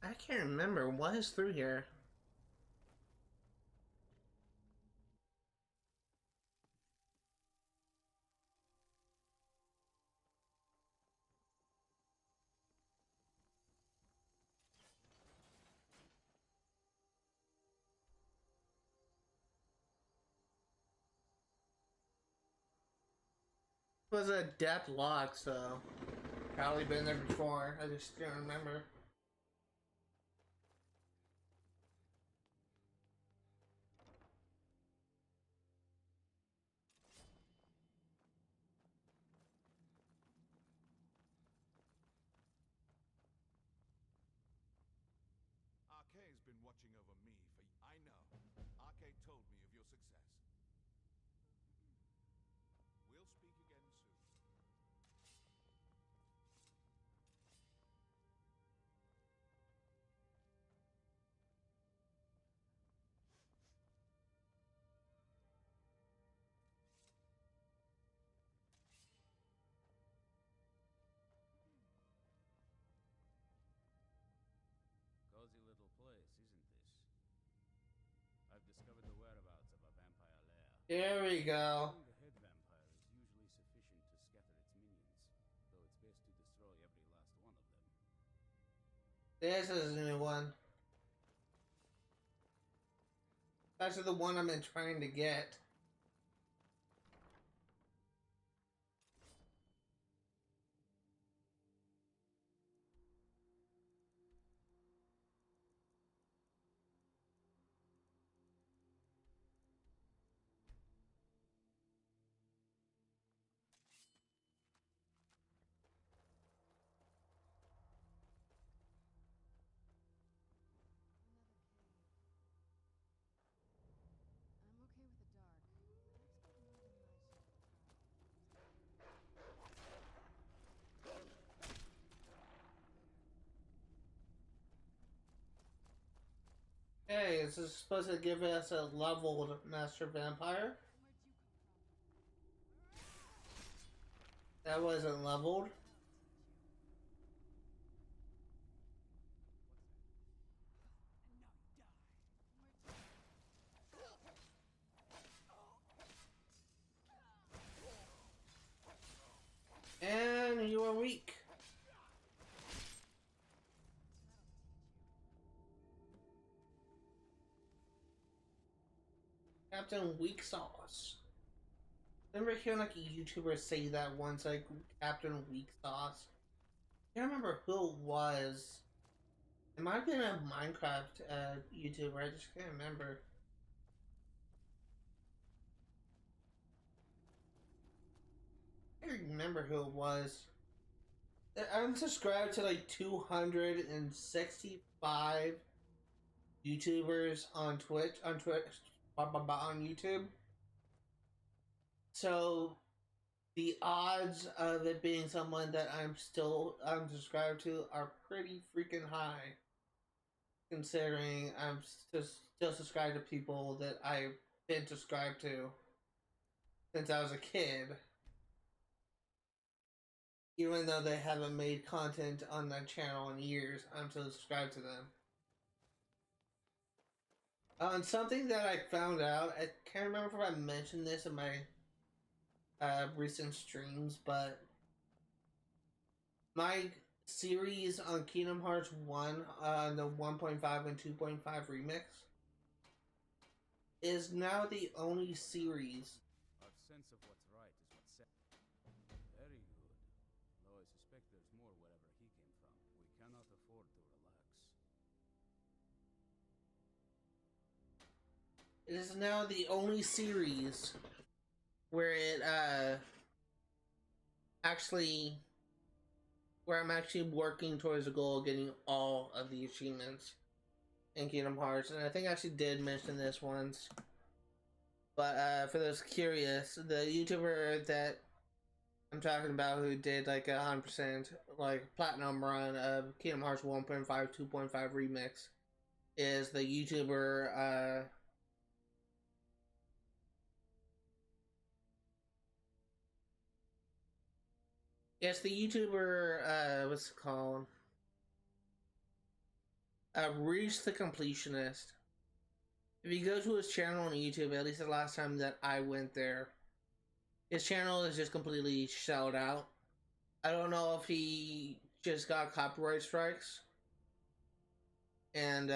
I can't remember what is through here. was a depth lock, so probably been there before. I just can't remember. Arcade's been watching over me for... I know. Arcade told me of your success. We'll speak again soon. Cozy little place, isn't this? I've discovered the whereabouts of a vampire lair. Here we go. Killing the head vampire is usually sufficient to scatter its minions, though it's best to destroy every last one of them. This is a new one. That's the one I've been trying to get. I'm okay with the dark. Perhaps get northern lights. Hey, this is supposed to give us a leveled Master Vampire. That wasn't leveled. And you are weak. Captain Weak Sauce. Remember hearing like a YouTuber say that once, like Captain Weak Sauce? I can't remember who it was. It might have been a Minecraft YouTuber, I just can't remember. I can't remember who it was. I'm subscribed to like 265 YouTubers on Twitch, on YouTube. So the odds of it being someone that I'm subscribed to are pretty freaking high, considering I'm still subscribed to people that I've been subscribed to since I was a kid. Even though they haven't made content on that channel in years, I'm still subscribed to them. And something that I found out, I can't remember if I mentioned this in my recent streams, but my series on Kingdom Hearts 1, the 1.5 and 2.5 remix, is now the only series. Our sense of what's right is what's set. Very good. Though I suspect there's more wherever he came from. We cannot afford to relax. It is now the only series where it where I'm actually working towards the goal of getting all of the achievements in Kingdom Hearts. And I think I actually did mention this once, but for those curious, the YouTuber that I'm talking about who did like 100% like platinum run of Kingdom Hearts 1.5 2.5 remix is the YouTuber yes, the YouTuber, what's it called? Reach the Completionist. If you go to his channel on YouTube, at least the last time that I went there, his channel is just completely shelled out. I don't know if he just got copyright strikes. And,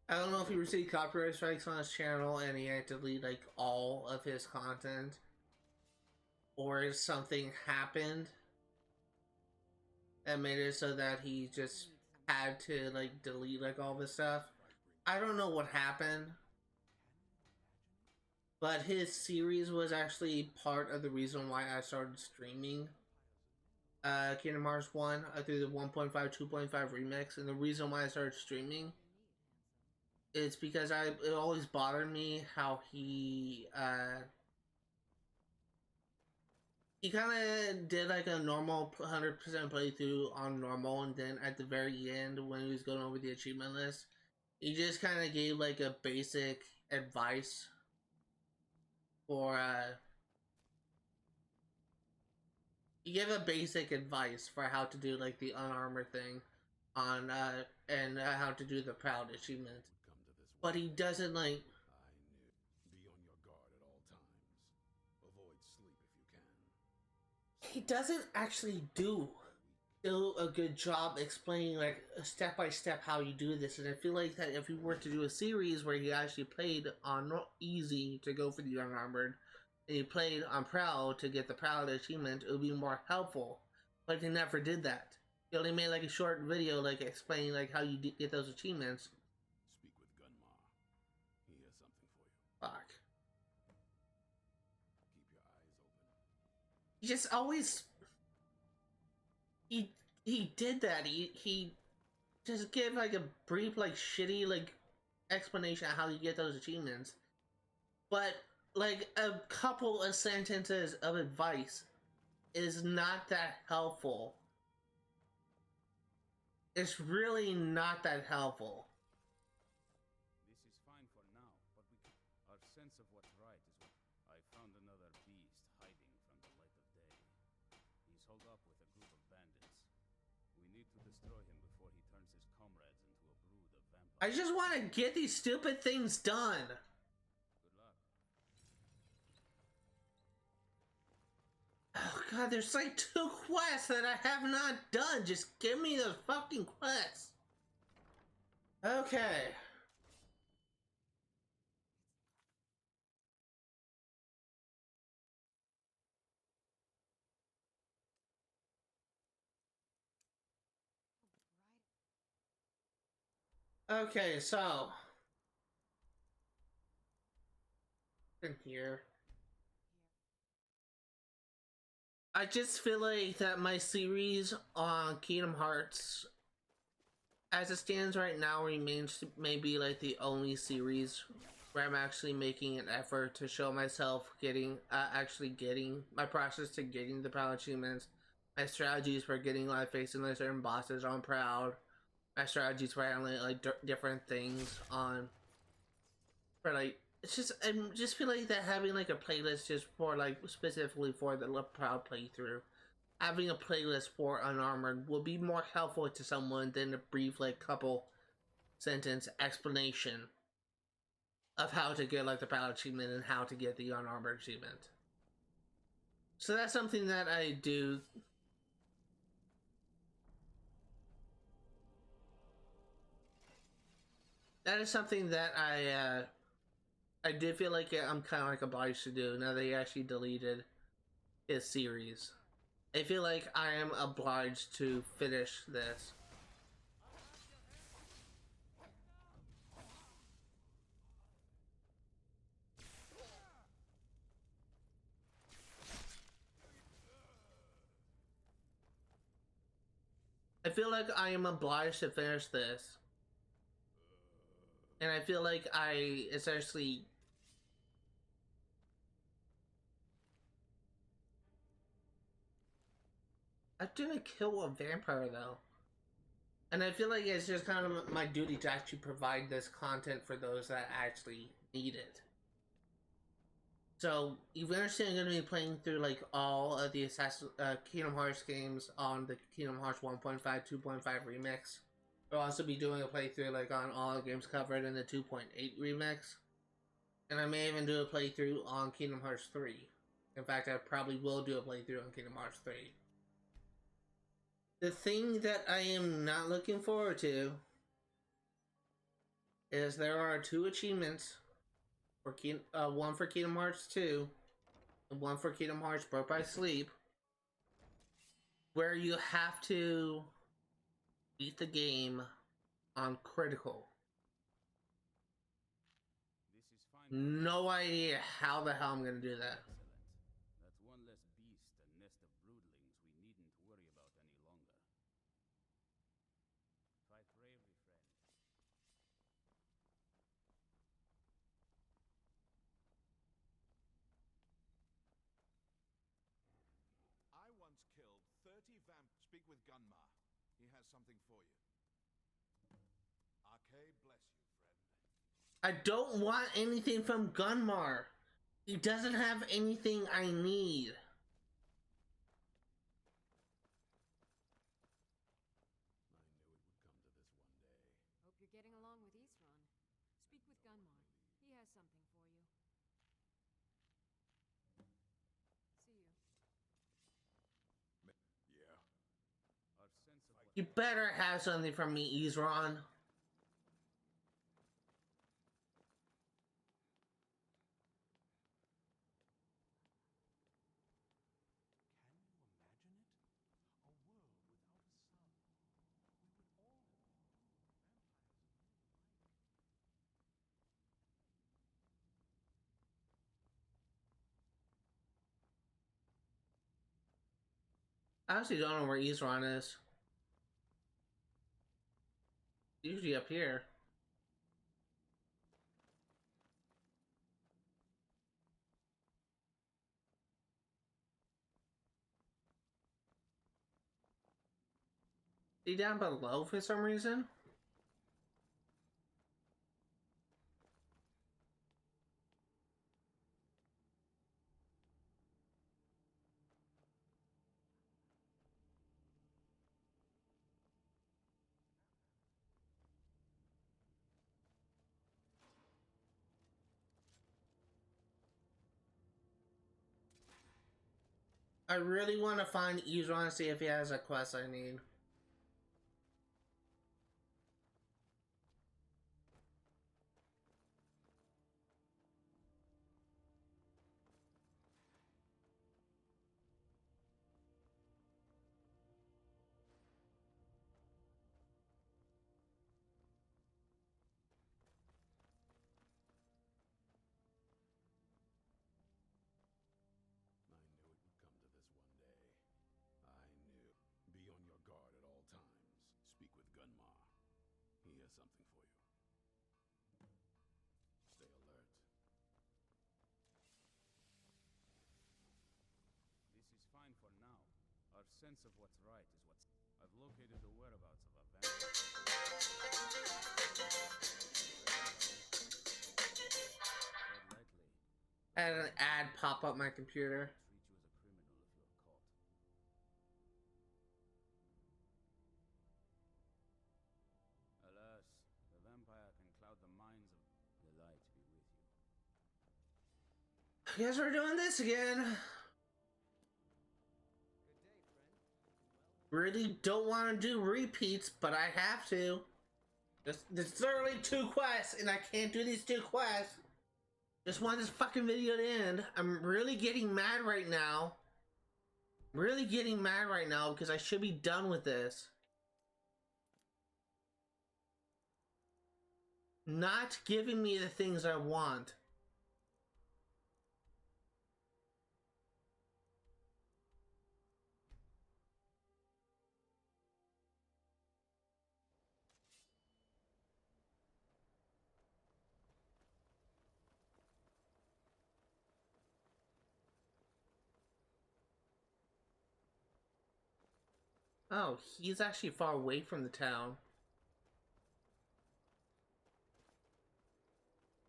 I don't know if he received copyright strikes on his channel and he had to delete like all of his content, or if something happened that made it so that he just had to like delete like all this stuff. I don't know what happened, but his series was actually part of the reason why I started streaming Kingdom Hearts 1 through the 1.5, 2.5 remix. And the reason why I started streaming is because it always bothered me how he kind of did like a normal 100% playthrough on normal, and then at the very end when he was going over the achievement list, he just kind of gave like a basic advice for he gave a basic advice for how to do like the unarmored thing on and how to do the proud achievement, but he doesn't like Be on your guard at all times. Avoid sleep if you can. he doesn't actually do a good job explaining like step by step how you do this. And I feel like that if we were to do a series where he actually played on easy to go for the unarmored, and he played on proud to get the proud achievement, it would be more helpful. But he never did that. He only made like a short video like explaining like how you get those achievements. Speak with Gunmar. He has something for you. Fuck. Keep your eyes open. He just always he did that. He just gave like a brief like shitty like explanation of how you get those achievements, but like a couple of sentences of advice is not that helpful. It's really not that helpful. This is fine for now, but our sense of what's right is what I found another beast hiding from the light of day. He's holed up with a group of bandits. We need to destroy him before he turns his comrades into a brood of vampires. I just want to get these stupid things done. Good luck. Oh god, there's like 2 quests that I have not done. Just give me the fucking quests. Okay. Okay, so in here, I just feel like that my series on Kingdom Hearts, as it stands right now, remains maybe like the only series where I'm actually making an effort to show myself getting, actually getting my process to getting the proud achievements, my strategies for getting like facing like certain bosses on proud, my strategies for handling like different things on, for like, it's just, I just feel like that having like a playlist just for like specifically for the proud playthrough, having a playlist for unarmored will be more helpful to someone than a brief like couple sentence explanation of how to get like the proud achievement and how to get the unarmored achievement. So that's something that I do. That is something that I did feel like I'm kind of like obliged to do now that he actually deleted his series. I feel like I am obliged to finish this. I feel like I am obliged to finish this. And I feel like I essentially I didn't kill a vampire though. And I feel like it's just kind of my duty to actually provide this content for those that actually need it. So eventually I'm going to be playing through like all of the Kingdom Hearts games on the Kingdom Hearts 1.5, 2.5 remix. I'll also be doing a playthrough like on all the games covered in the 2.8 remix. And I may even do a playthrough on Kingdom Hearts 3. In fact, I probably will do a playthrough on Kingdom Hearts 3. The thing that I am not looking forward to is there are 2 achievements for one for Kingdom Hearts 2 and one for Kingdom Hearts Birth by Sleep, where you have to beat the game on critical. This is fine. No idea how the hell I'm gonna do that. Excellent. That's one less beast and nest of broodlings we needn't worry about any longer. Fight bravely, friend. I once killed 30 vamp. Speak with Gunmar. He has something for you. Arcade, bless you, friend. I don't want anything from Gunmar. He doesn't have anything I need. Hope you're getting along with Isran. Speak with Gunmar. He has something for you. See you. Yeah. Our sense of what You better have something from me, Isran. Can you imagine it? A world without a sun. We would all have been doomed. Vampires and men alike. I actually don't know where Isran is. Usually up here. Is he down below for some reason? I really want to find Isran and see if he has a quest I need. I knew it would come to this one day. I knew. Be on your guard at all times. Speak with Gunmar. He has something for you. Stay alert. This is fine for now. Our sense of what's right is what's... I've located the whereabouts of a vampire. Tread lightly. I had an ad pop up my computer. Treat you as a criminal if you're caught. Alas, the vampire can cloud the minds of... The light be with you. I guess we're doing this again. Good day, friend. Really don't want to do repeats, but I have to. There's literally 2 quests, and I can't do these 2 quests. Just want this fucking video to end. I'm really getting mad right now. Really getting mad right now because I should be done with this. Not giving me the things I want. Oh, he's actually far away from the town.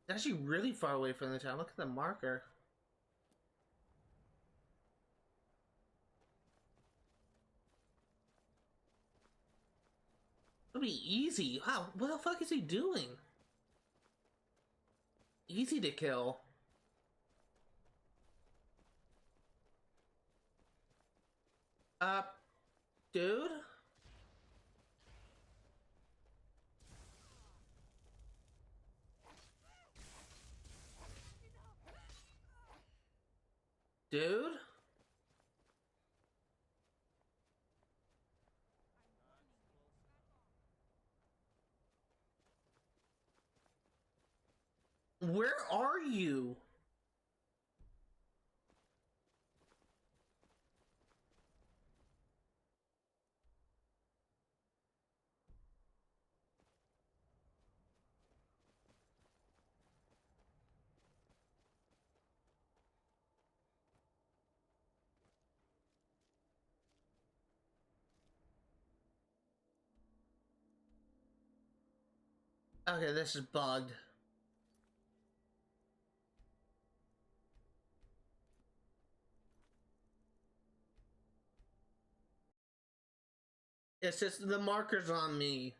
He's actually really far away from the town. Look at the marker. It'll be easy. Wow, what the fuck is he doing? Easy to kill. Dude? dude. Where are you? Okay, this is bugged. It's just the markers on me.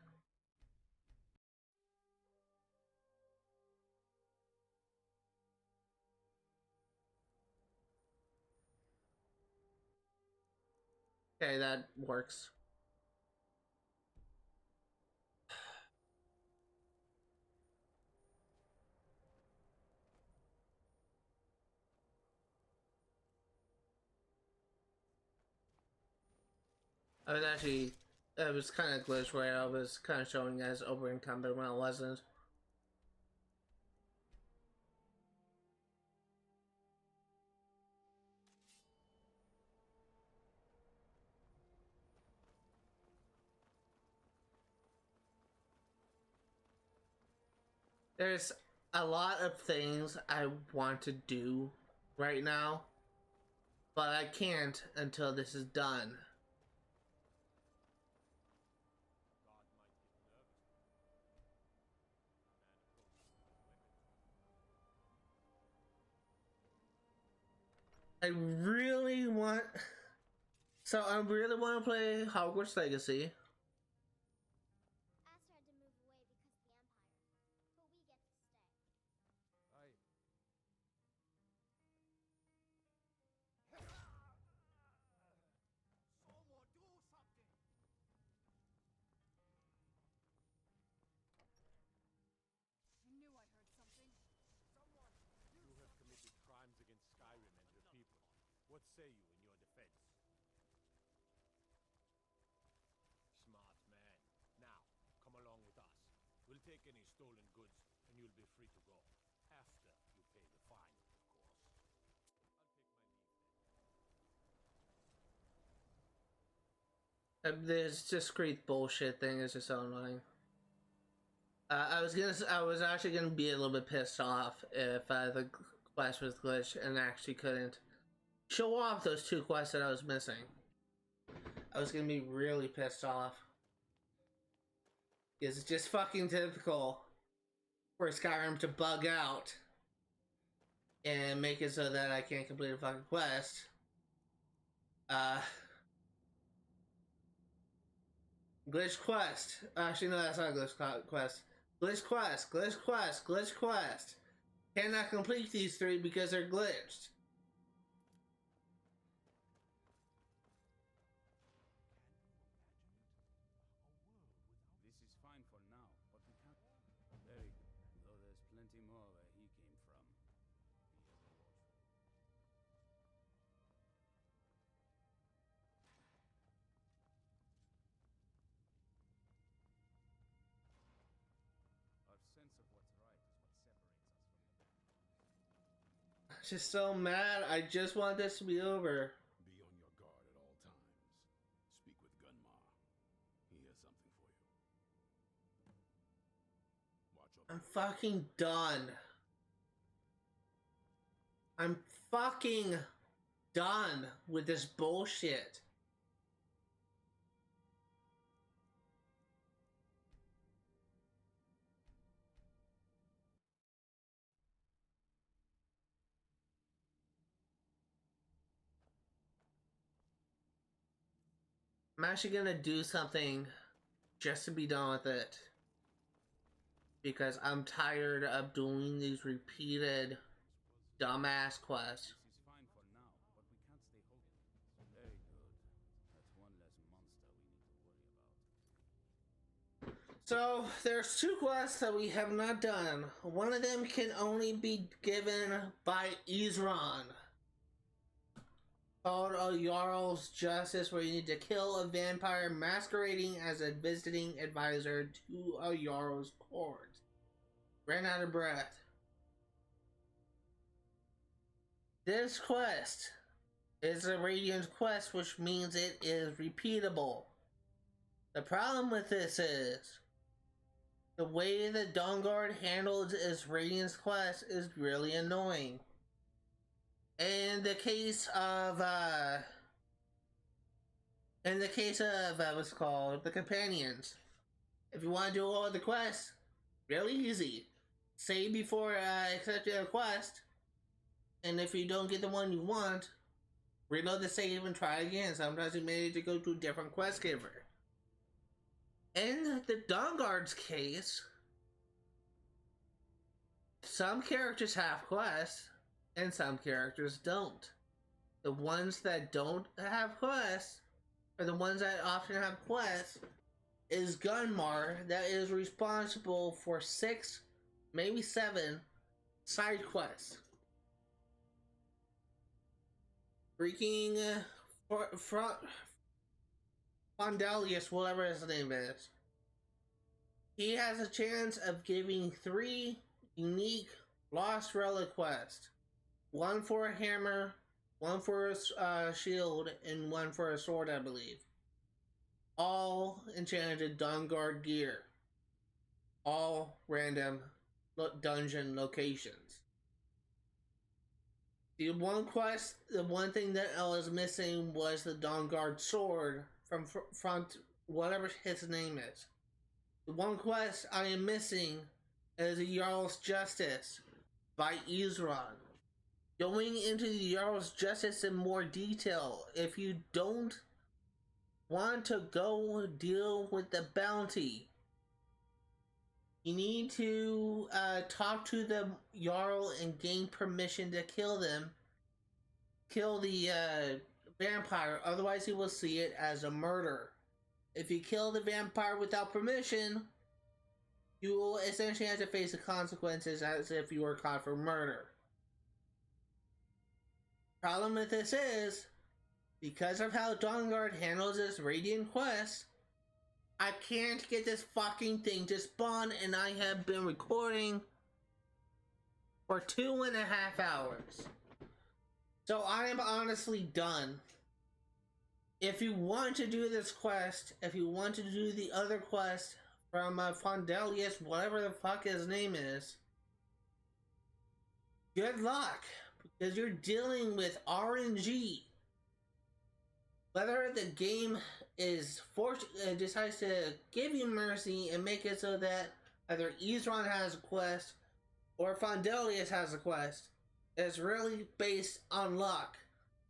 Okay, that works. I was actually, it was kind of glitched where I was kind of showing as over encumbered when it wasn't. There's a lot of things I want to do right now, but I can't until this is done. I really want, so I really want to play Hogwarts Legacy. Aster had to move away because of the Empire, but we get to stay. Aye. Someone do something! I knew I heard something. Someone do You have committed crimes against Skyrim and her people. What say you in your defense? Smart man. Now, come along with us. We'll take any stolen goods, and you'll be free to go. After you pay the fine, of course. I'll take my leave then. This discrete bullshit thing is just so annoying. I was actually gonna be a little bit pissed off if the quest was glitched and actually couldn't show off those two quests that I was missing. I was gonna be really pissed off because it's just fucking typical for Skyrim to bug out and make it so that I can't complete a fucking quest. Glitch quest. Actually, no, that's not a glitch quest. Glitch quest, glitch quest, glitch quest. Cannot complete these three because they're glitched. This is fine for now, but we can't. Very good. Though there's plenty more where he came from. Be ever watchful. Our sense of what's right is what separates us from the bad. I'm just so mad. I just want this to be over. Be on your guard at all times. Speak with Gunmar. He has something for you. Watch over. I'm fucking done. I'm fucking done with this bullshit. I'm actually gonna do something just to be done with it. Because I'm tired of doing these repeated dumbass quests. This is fine for now, but we can't stay holding. Very good. That's one less monster we need to worry about. So, there's two quests that we have not done. One of them can only be given by Ezron. called a Jarl's Justice, where you need to kill a vampire masquerading as a visiting advisor to a Jarl's court. Ran out of breath. This quest is a Radiant quest, which means it is repeatable. The problem with this is the way that Dawnguard handles its Radiant quest is really annoying. In the case of what's called the companions, if you want to do all the quests, really easy. Save before accepting a quest, and if you don't get the one you want, reload the save and try again. Sometimes you may need to go to a different quest giver. In the Dawnguard's case, some characters have quests and some characters don't. The ones that don't have quests, or the ones that often have quests, is Gunmar, that is responsible for 6, maybe 7 side quests. Freaking Fondelius, whatever his name is. He has a chance of giving 3 unique Lost Relic quests. 1 for a hammer, 1 for a shield, and 1 for a sword, I believe. All enchanted Dawnguard gear. All random dungeon locations. The one quest, the one thing that I was missing was the Dawnguard sword from front, whatever his name is. The one quest I am missing is the Jarl's Justice by Isran. Going into the Jarl's Justice in more detail, if you don't want to go deal with the bounty, you need to talk to the Jarl and gain permission to kill them. Kill the vampire, otherwise he will see it as a murder. If you kill the vampire without permission, you will essentially have to face the consequences as if you were caught for murder. Problem with this is, because of how Dawnguard handles this Radiant quest, I can't get this fucking thing to spawn, and I have been recording for 2.5 hours. So I am honestly done. If you want to do this quest, if you want to do the other quest from Fondelius, whatever the fuck his name is, good luck, because you're dealing with RNG. Whether the game is decides to give you mercy and make it so that either Isran has a quest or Fondelius has a quest, is really based on luck.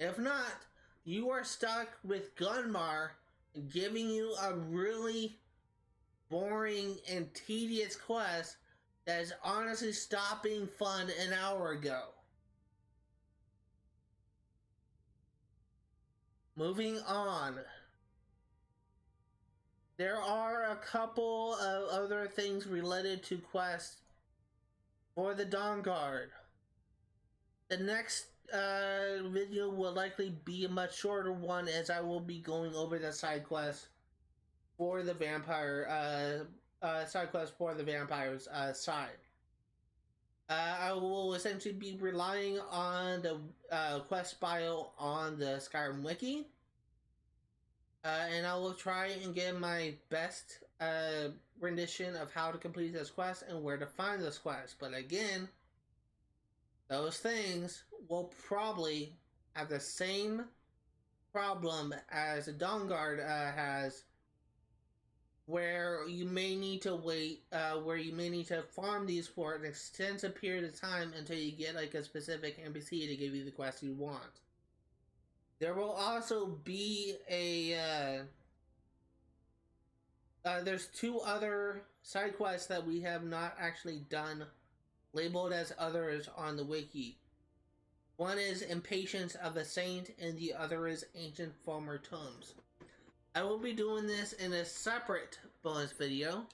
If not, you are stuck with Gunmar giving you a really boring and tedious quest that is honestly stopped being fun an hour ago. Moving on. There are a couple of other things related to quests for the Dawnguard. The next video will likely be a much shorter one, as I will be going over the side quest for the vampire vampire's side. I will essentially be relying on the quest bio on the Skyrim wiki, and I will try and get my best rendition of how to complete this quest and where to find this quest. But again, those things will probably have the same problem as the Dawnguard has, where you may need to wait, where you may need to farm these for an extensive period of time until you get like a specific NPC to give you the quest you want. There will also be a there's 2 other side quests that we have not actually done, labeled as others on the wiki. One is Impatience of a Saint, and the other is Ancient Farmer Tomes. I will be doing this in a separate bonus video.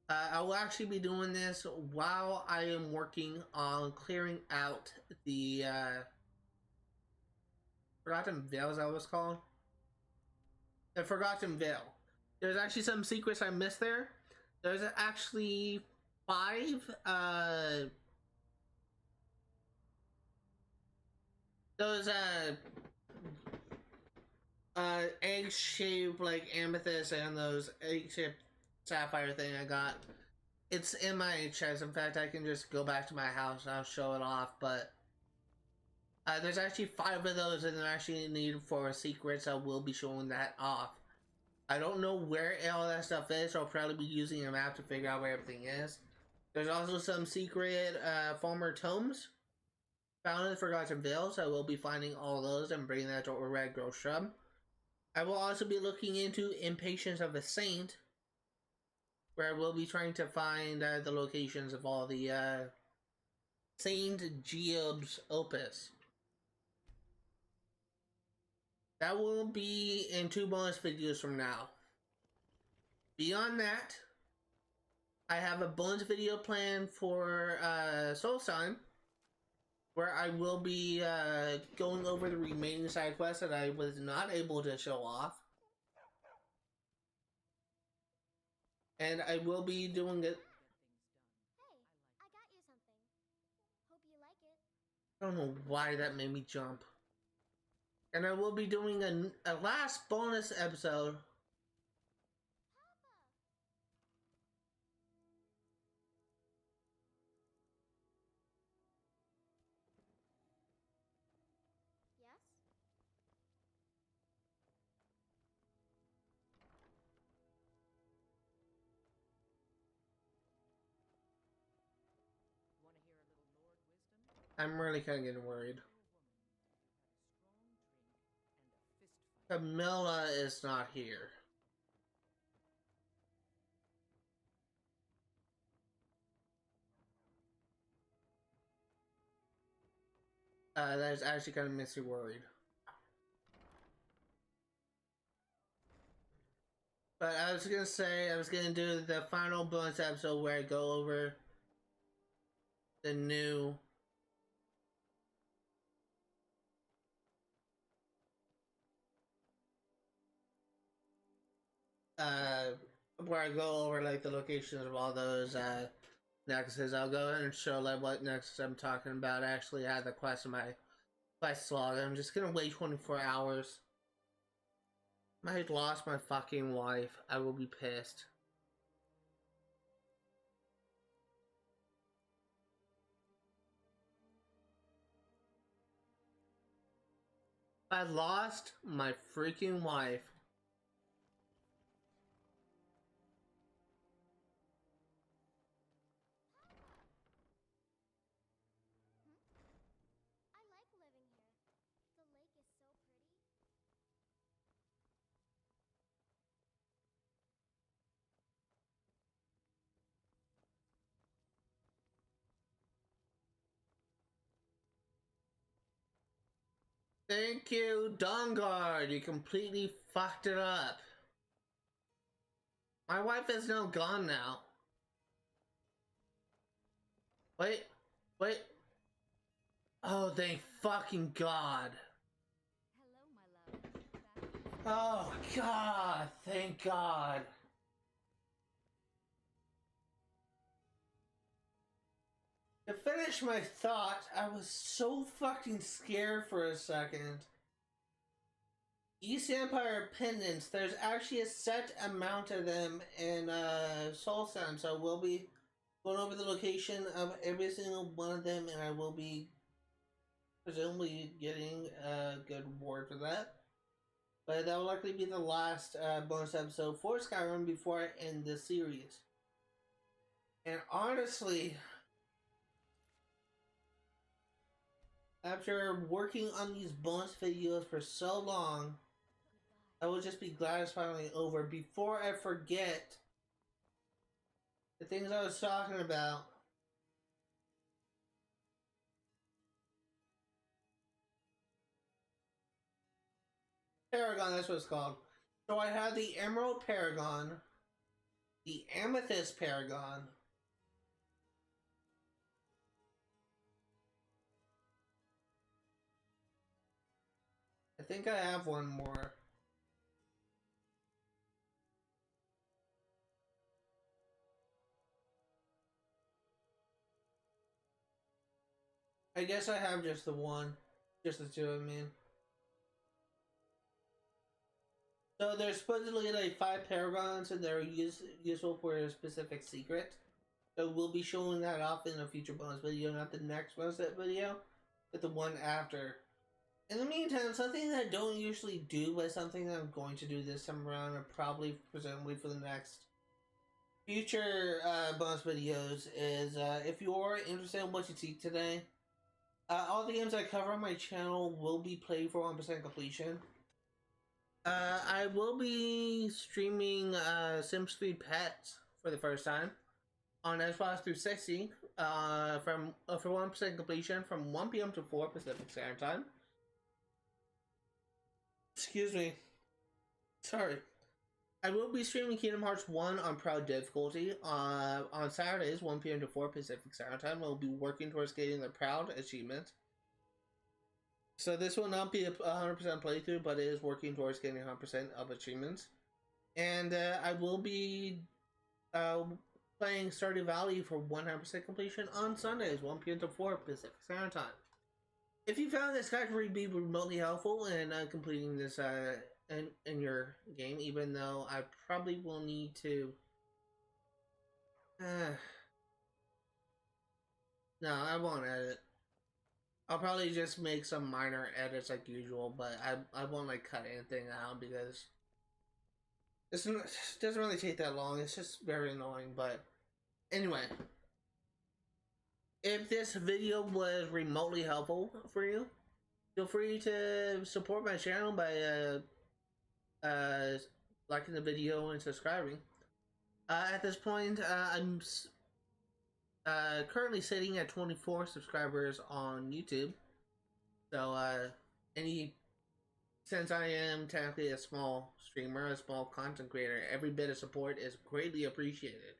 I will actually be doing this while I am working on clearing out the Forgotten Vale, is that what it's called? The Forgotten Vale. There's actually some secrets I missed there. There's actually 5 those egg-shaped like amethyst and those egg-shaped sapphire thing I got. It's in my chest. In fact, I can just go back to my house and I'll show it off, but there's actually 5 of those and they're actually needed for secrets. I will be showing that off. I don't know where all that stuff is, so I'll probably be using a map to figure out where everything is. There's also some secret former tomes found in the Forgotten Vale, so I will be finding all those and bringing that to a Red Growth Shrub. I will also be looking into Impatience of a Saint, where I will be trying to find the locations of all the Saint Geob's opus. That will be in 2 bonus videos from now. Beyond that, I have a bonus video planned for Soul Time, where I will be going over the remaining side quests that I was not able to show off. And I will be doing it. Hey, I got you something. Hope you like it. I don't know why that made me jump. And I will be doing a last bonus episode. Yes? Want to hear a little Lord wisdom? I'm really kind of getting worried. You're a woman. You had a strong drink and a fist fight. Camilla is not here. That is actually kind of makes me worried. But I was gonna say, I was gonna do the final bonus episode where I go over the new where I go over like the locations of all those nexuses. I'll go ahead and show like what nexus I'm talking about. I actually have the quest in my quest log. I'm just gonna wait 24 hours. I lost my fucking wife. I will be pissed. I lost my freaking wife. I like living here. The lake is so pretty. Thank you, Dawnguard. You completely fucked it up. My wife is now gone now. Wait. Oh, thank fucking God. Hello, my love. Oh, God. Thank God. To finish my thought, I was so fucking scared for a second. East Empire pendants, there's actually a set amount of them in Soul Sound, so we'll be going over the location of every single one of them, and I will be presumably getting a good reward for that. But that will likely be the last bonus episode for Skyrim before I end this series. And honestly, after working on these bonus videos for so long, I will just be glad it's finally over. Before I forget the things I was talking about, Paragon, that's what it's called. So I have the Emerald Paragon, the Amethyst Paragon, I think I have one more. I guess I have just the one. Just the two, I mean. So there's supposedly like 5 paragons and they're useful for a specific secret. So we'll be showing that off in a future bonus video, not the next bonus video, but the one after. In the meantime, something that I don't usually do, but something that I'm going to do this time around, and probably presumably for the next future bonus videos, is if you are interested in what you see today, all the games I cover on my channel will be played for 100% completion. I will be streaming Sims 3 Pets for the first time on Xbox 360 for 100% completion from 1 p.m. to 4 Pacific Standard Time. Excuse me. Sorry. I will be streaming Kingdom Hearts 1 on Proud difficulty on Saturdays, 1 p.m. to 4 Pacific Standard Time. We'll be working towards getting the Proud achievement. So this will not be a 100% playthrough, but it is working towards getting 100% of achievements. And I will be playing Stardew Valley for 100% completion on Sundays, 1 p.m. to 4 Pacific Standard Time. If you found this guide to be remotely helpful in completing this in your game, even though I probably will need to... no, I won't edit. I'll probably just make some minor edits like usual, but I won't like cut anything out because it doesn't really take that long. It's just very annoying, but anyway. If this video was remotely helpful for you, feel free to support my channel by liking the video and subscribing. At this point, I'm currently sitting at 24 subscribers on YouTube. So, since I am technically a small streamer, a small content creator, every bit of support is greatly appreciated.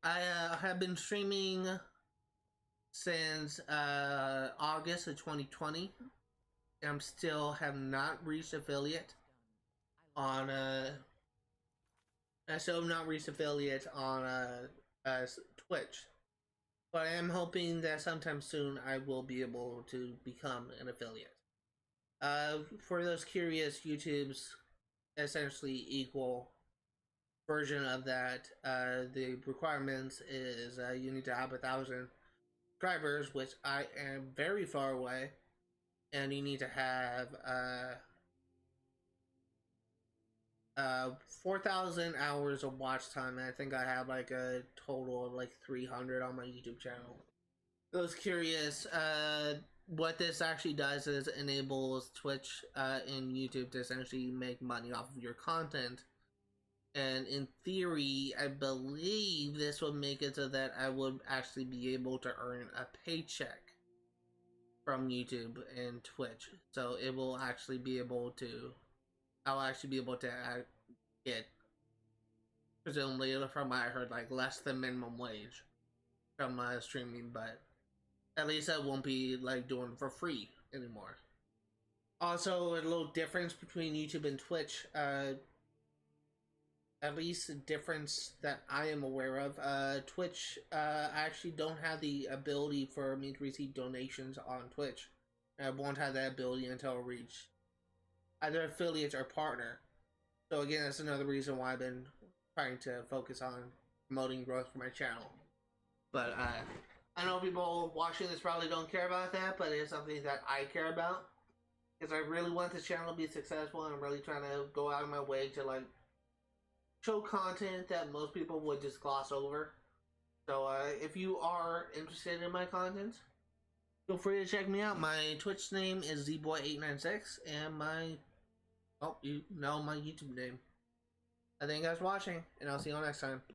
I have been streaming since August of 2020. And still have not reached affiliate on I still have not reached affiliate on Twitch, but I am hoping that sometime soon I will be able to become an affiliate. For those curious, YouTube's essentially equal version of that. The requirements is you need to have 1,000 subscribers, which I am very far away, and you need to have 4,000 hours of watch time, and I think I have like a total of like 300 on my YouTube channel. For those curious, what this actually does is enables Twitch and YouTube to essentially make money off of your content. And in theory, I believe this would make it so that I would actually be able to earn a paycheck from YouTube and Twitch. So it will actually be able to, I'll actually be able to get, presumably from what I heard, like less than minimum wage from streaming, but at least I won't be like doing for free anymore. Also, a little difference between YouTube and Twitch, at least a difference that I am aware of. Twitch, I actually don't have the ability for me to receive donations on Twitch. I won't have that ability until I reach either affiliate or partner. So again, that's another reason why I've been trying to focus on promoting growth for my channel. But I know people watching this probably don't care about that, but it's something that I care about. Because I really want this channel to be successful, and I'm really trying to go out of my way to like show content that most people would just gloss over. So if you are interested in my content, feel free to check me out. My Twitch name is zboy896, and my my YouTube name. I thank you guys for watching, and I'll see you all next time.